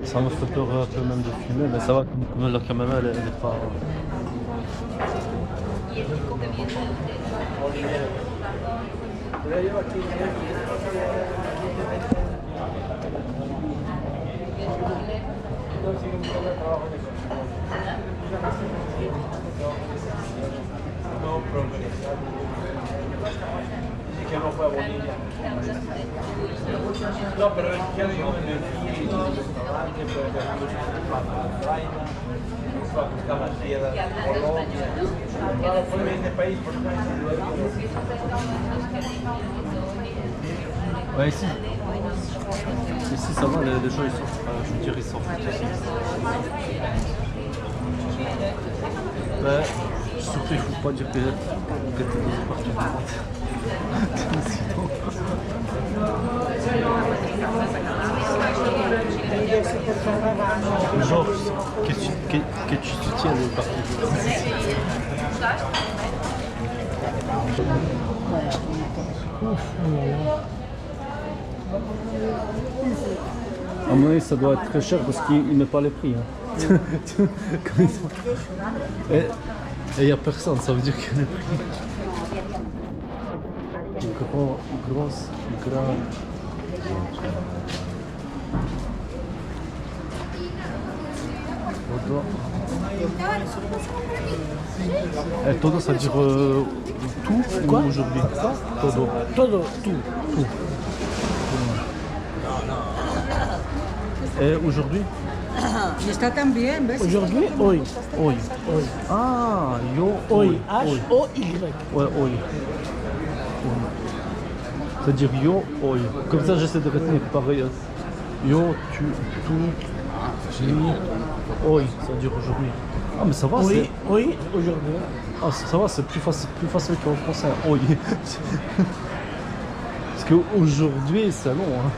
Speaker 1: Ça me fait peur un peu même de fumer, mais ça va, comme la caméra elle est pas...
Speaker 8: No, pero ya digo, en el restaurante, pues fue a buscar las piedras de Colombia. Claro, fue bien de país por país.
Speaker 1: Ouais, ici. Ici, ça va, les gens, ils sont, je veux dire, ils s'en foutent ici. Ouais, surtout, il faut pas dire que t'es dans un parti de droite. Genre, que tu soutiens le parti de droite. À mon avis, ça doit être très cher parce qu'il ne met pas les prix. Hein. Et il n'y a personne, ça veut dire qu'il y a les prix. Grande. Todo, ça veut dire tout
Speaker 2: Quoi?
Speaker 1: ou aujourd'hui? Todo.
Speaker 2: Todo, tout.
Speaker 1: Et aujourd'hui?
Speaker 6: Está también, ¿ves?
Speaker 2: Aujourd'hui, oi.
Speaker 1: Oi. Ah, yo.
Speaker 2: Oi.
Speaker 1: Oi.
Speaker 2: H-O-Y.
Speaker 1: Ouais, oi. C'est-à-dire yo, oi. Comme ça, j'essaie de retenir pareil. Yo, tu, oi. Ça veut dire aujourd'hui. Ah, mais ça va,
Speaker 2: Oui,
Speaker 1: c'est...
Speaker 2: oui, aujourd'hui.
Speaker 1: Ah, ça va, c'est plus facile qu'en français. Oh, parce qu'aujourd'hui, c'est long. Hein.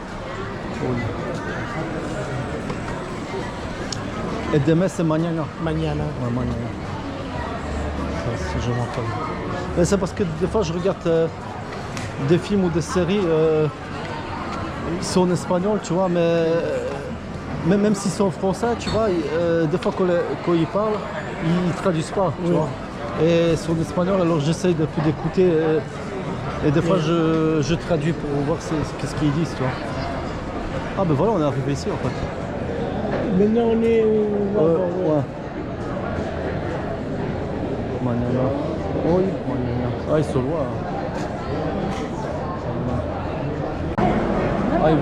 Speaker 1: Oh. Et demain, c'est mañana.
Speaker 2: Mañana.
Speaker 1: Ouais, mañana. Ça, je m'en rappelle. Mais c'est parce que des fois, je regarde des films ou des séries, ils sont en espagnol, tu vois, mais même s'ils sont en français, tu vois, des fois, quand ils parlent, ils traduisent pas, tu vois. Et c'est en espagnol, alors j'essaye de plus d'écouter et des fois je traduis pour voir qu'est-ce qu'ils disent, tu vois. Ah ben voilà, on est arrivé ici en fait.
Speaker 2: Maintenant on est au...
Speaker 1: Ouais. Mañana. Oui, mañana. Ah, ils sont loin. Ah, ils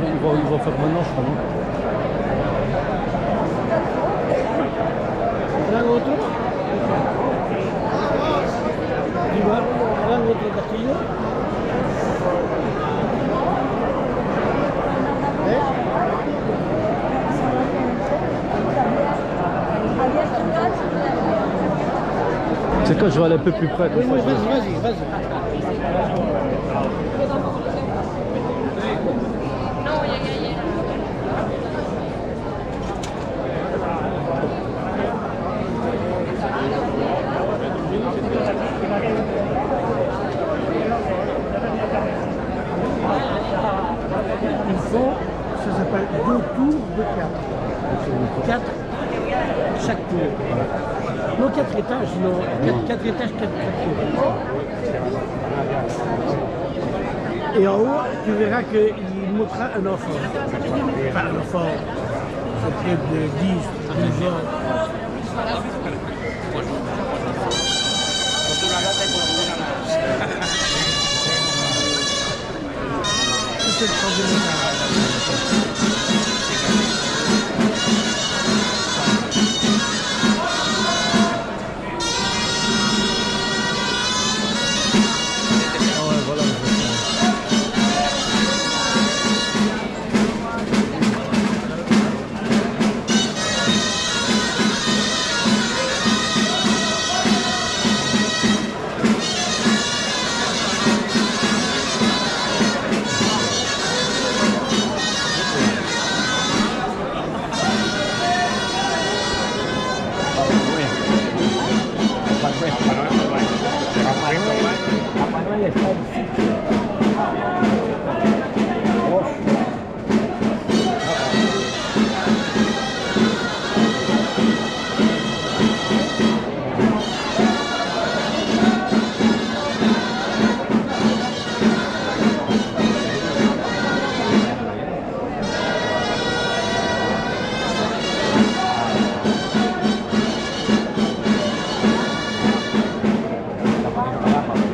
Speaker 1: vont faire maintenant, je crois, non?
Speaker 2: ¿Harán otro? ¿Harán otro castillo?
Speaker 1: C'est quand je vais aller un peu plus près. Comme
Speaker 2: Oui,
Speaker 1: ça,
Speaker 2: vas-y. Ils font, ça s'appelle 2 tours de 4. 4 chaque tour. Non, 4 étages, non. 4 étages, 4 tours. Et en haut, tu verras qu'il montrera un enfant. Enfin, un enfant, c'est peut-être de 10, 12 ans. C'est le troisième étage.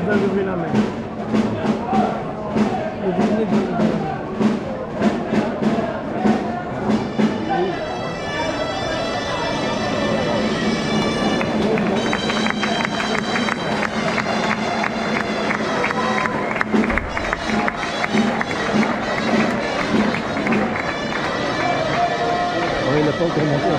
Speaker 2: Lever la main. Et vous venez de lever la main.
Speaker 1: Oui, il n'a pas encore monté.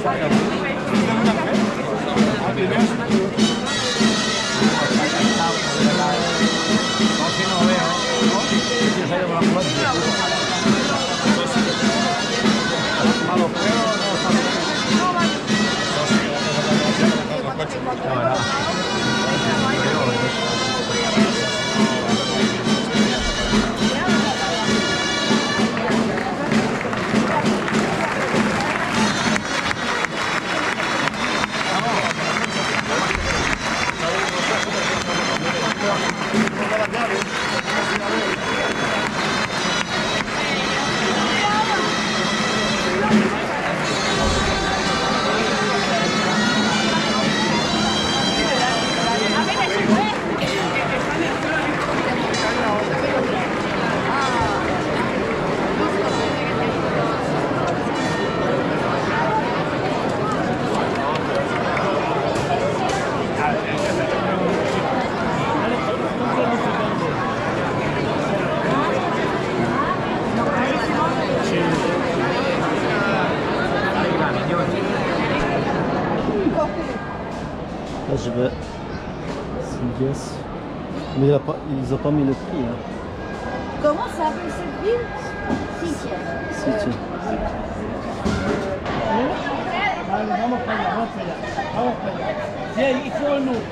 Speaker 8: Gracias.
Speaker 1: je vais. Sigues. Mais ils ont pas mis le prix. Hein.
Speaker 4: Comment s'appelle cette ville? Sitges.
Speaker 1: Sitges.
Speaker 2: Vale, vamos para allá, vamos para allá. Vamos para allá. Bien, il faut un autre.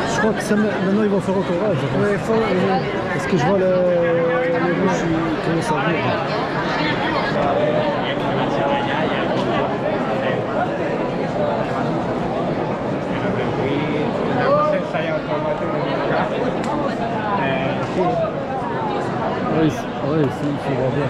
Speaker 1: Je crois que ça, maintenant ils vont faire encore rage. Parce que je vois le rouge qui commence à venir. Oui, il faut voir bien.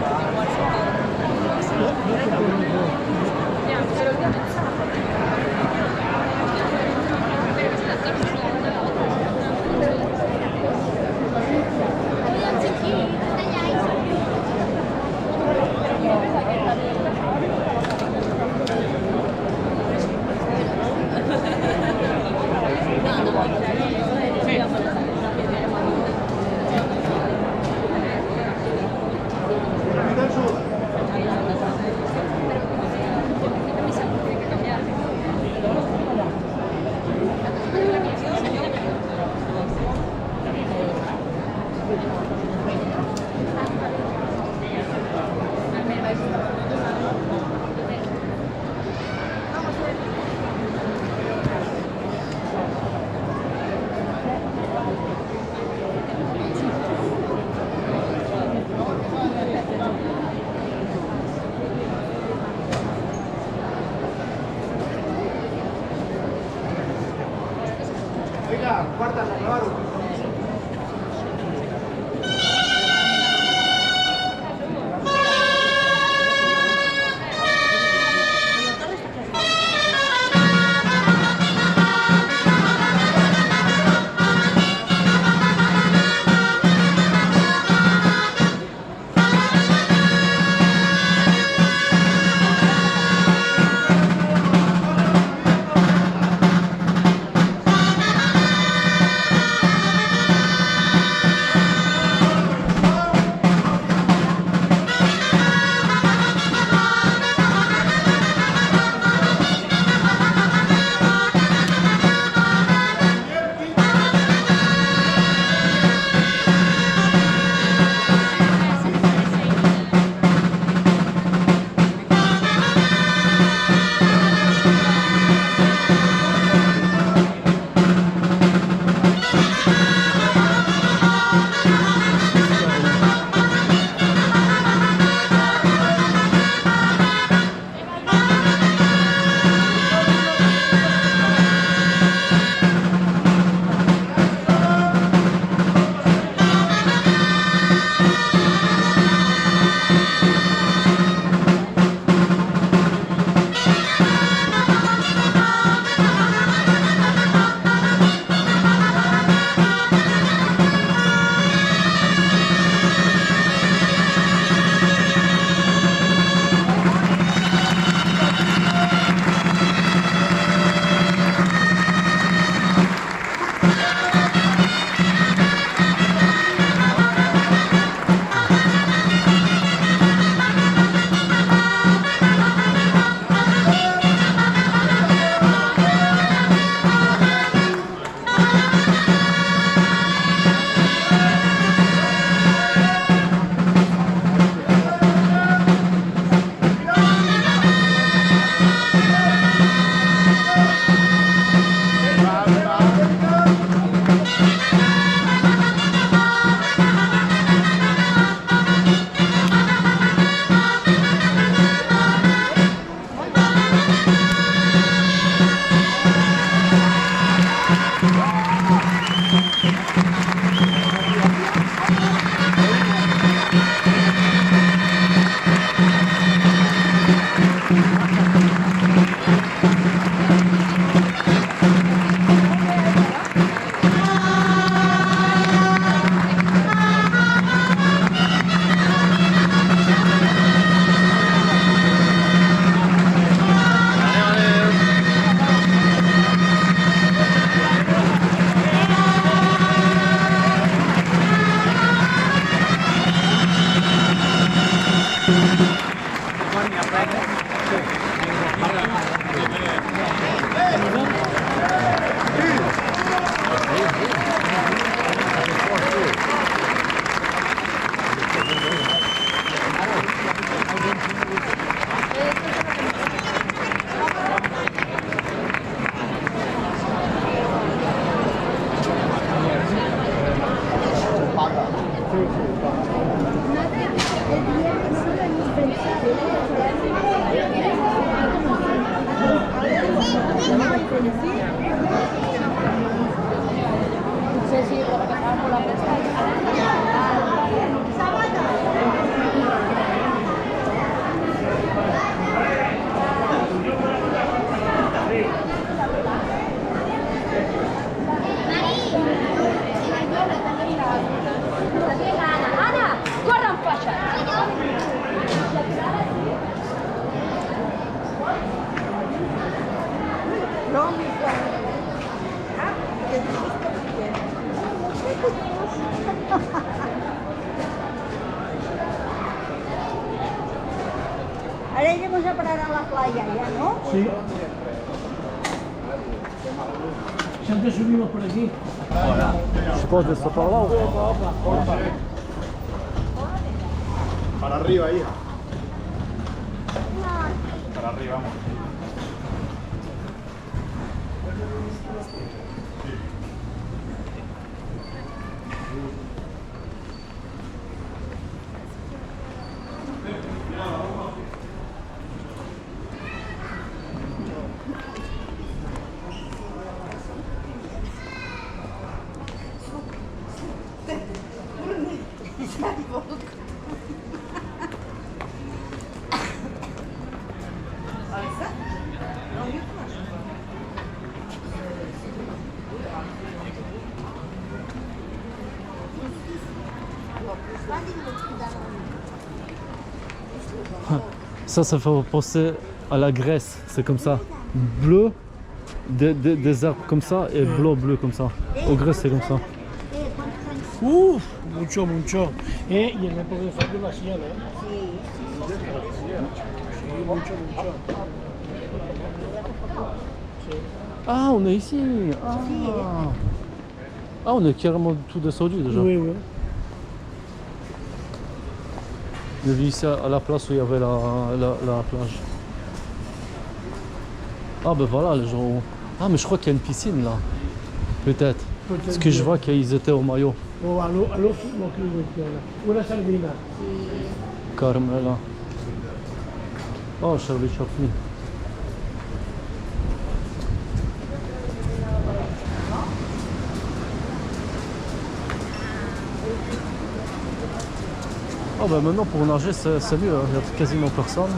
Speaker 5: Sí, sí, porque pasaba por la
Speaker 4: Ana, corran para allá. Ahora iremos a parar a la playa ya, ¿no?
Speaker 2: Sí. Siempre subimos por aquí.
Speaker 1: Je pense de ce par là.
Speaker 9: Para arriba, hija. Para arriba, vamos.
Speaker 1: Ça fait penser à la Grèce, c'est comme ça. Bleu, des arbres comme ça, et bleu comme ça. Au Grèce, c'est comme ça.
Speaker 2: Uf, mucho, mucho. Y el época de Fabio lo hacían, ¿eh? Sí, mucho, mucho.
Speaker 1: Ah, on est ici. Ah, on est carrément tout descendu déjà.
Speaker 2: Oui, oui.
Speaker 1: On est venu ici à la place où il y avait la plage. Ah ben voilà, les gens... Ah mais je crois qu'il y a une piscine là. Peut-être. Parce que je vois qu'ils étaient au maillot.
Speaker 2: O a lo que una sardina.
Speaker 1: Carmela. Oh, Charlie Chaplin. Oh ben maintenant pour nager c'est mieux, hein. Il n'y a quasiment personne.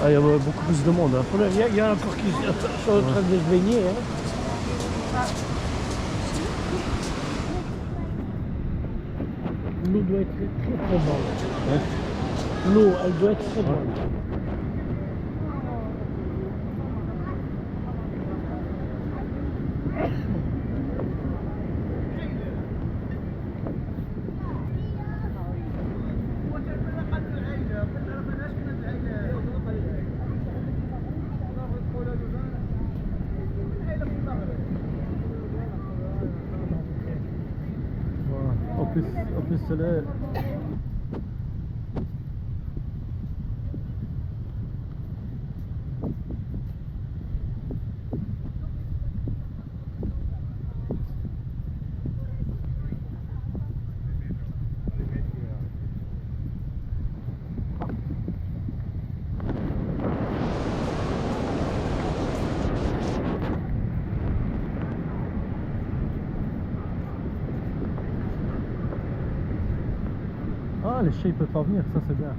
Speaker 1: Ah, il y a beaucoup plus de monde. Hein.
Speaker 2: Il y a encore qui sont en train de se baigner. Hein. L'eau doit être très très bonne. L'eau, elle doit être très bonne.
Speaker 1: En plus c'est là. Ah, les chiens ils peuvent pas venir, ça c'est bien.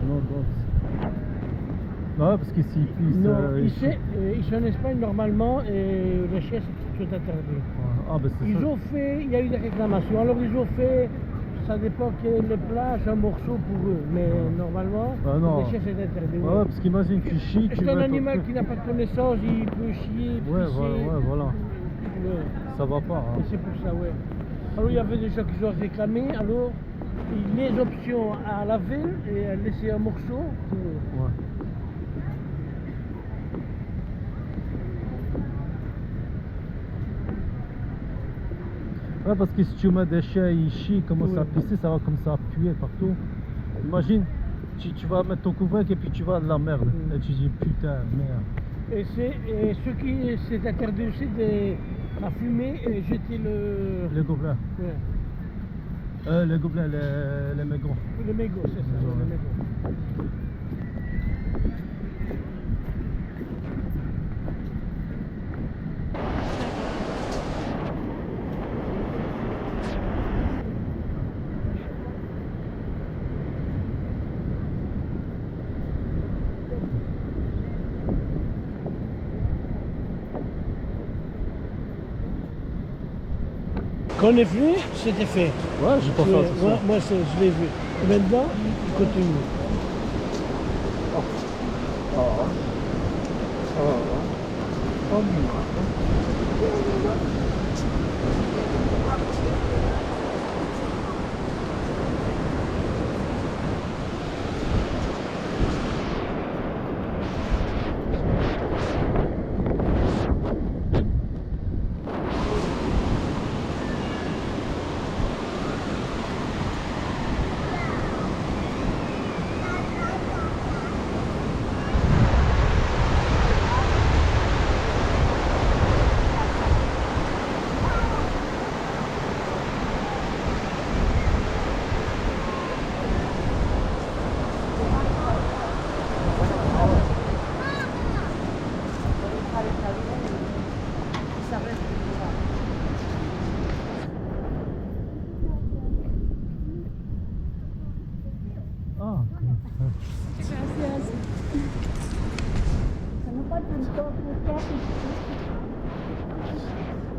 Speaker 1: Non, non, parce qu'ici ils puissent.
Speaker 2: Non, ici en Espagne normalement les chiens sont interdits.
Speaker 1: Ah, ben c'est ça.
Speaker 2: Ils ont fait, il y a eu des réclamations, alors ils ont fait, ça dépend les plages, un morceau pour eux, mais normalement
Speaker 1: non.
Speaker 2: les chiens c'est interdit.
Speaker 1: Ouais, parce qu'imagine tu chies, tu
Speaker 2: C'est
Speaker 1: vas
Speaker 2: un
Speaker 1: pas-
Speaker 2: animal qui n'a pas de connaissance, il peut chier,
Speaker 1: Ouais,
Speaker 2: pisser.
Speaker 1: voilà.
Speaker 2: Ouais.
Speaker 1: Ça va pas. Hein.
Speaker 2: Et c'est pour ça, ouais. Alors il y avait des gens qui ont réclamé, alors les options à laver et à laisser un morceau pour eux.
Speaker 1: Ouais. Ouais, parce que si tu mets des chiens, ils chient, commencent à pisser, ça va comme ça puer partout. Imagine, tu vas mettre ton couvercle et puis tu vas de la merde. Et tu dis putain, merde.
Speaker 2: Et ce qui c'est interdit aussi à fumer et jeter le...
Speaker 1: Les gobelins.
Speaker 2: Ouais.
Speaker 1: Les gobelins, les mégots.
Speaker 2: Le mégot, c'est ça,
Speaker 1: Ouais.
Speaker 2: le mégot. Quand on est venu, c'était fait.
Speaker 1: Ouais, j'ai pas fait attention.
Speaker 2: Moi, je l'ai vu. Maintenant, il continue.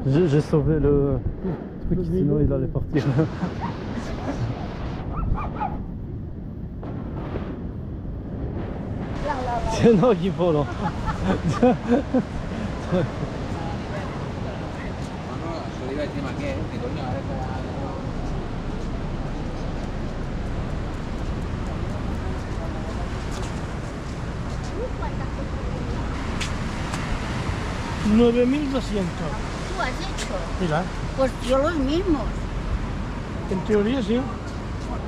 Speaker 1: J'ai sauvé le truc, sinon il allait partir. C'est un qui vole.
Speaker 2: $9,200.
Speaker 4: ¿Tú has hecho?
Speaker 2: Mira,
Speaker 4: Pues yo los mismos.
Speaker 2: en teoría sí.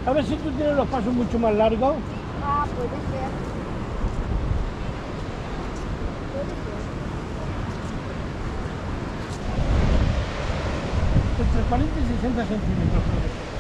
Speaker 2: A ver si tú tienes los pasos mucho más largos.
Speaker 4: Ah, puede ser.
Speaker 2: Entre 40 y 60 centímetros. puede ser.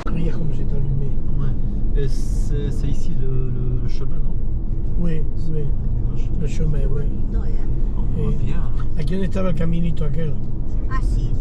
Speaker 2: Regarde comme c'est allumé.
Speaker 1: Ouais. Et c'est ici le chemin, non?
Speaker 2: Oui, oui. Le chemin, oui.
Speaker 4: No, ¿eh?
Speaker 1: On voit bien.
Speaker 2: Aquí donde estaba el caminito aquel.
Speaker 4: Ah, sí.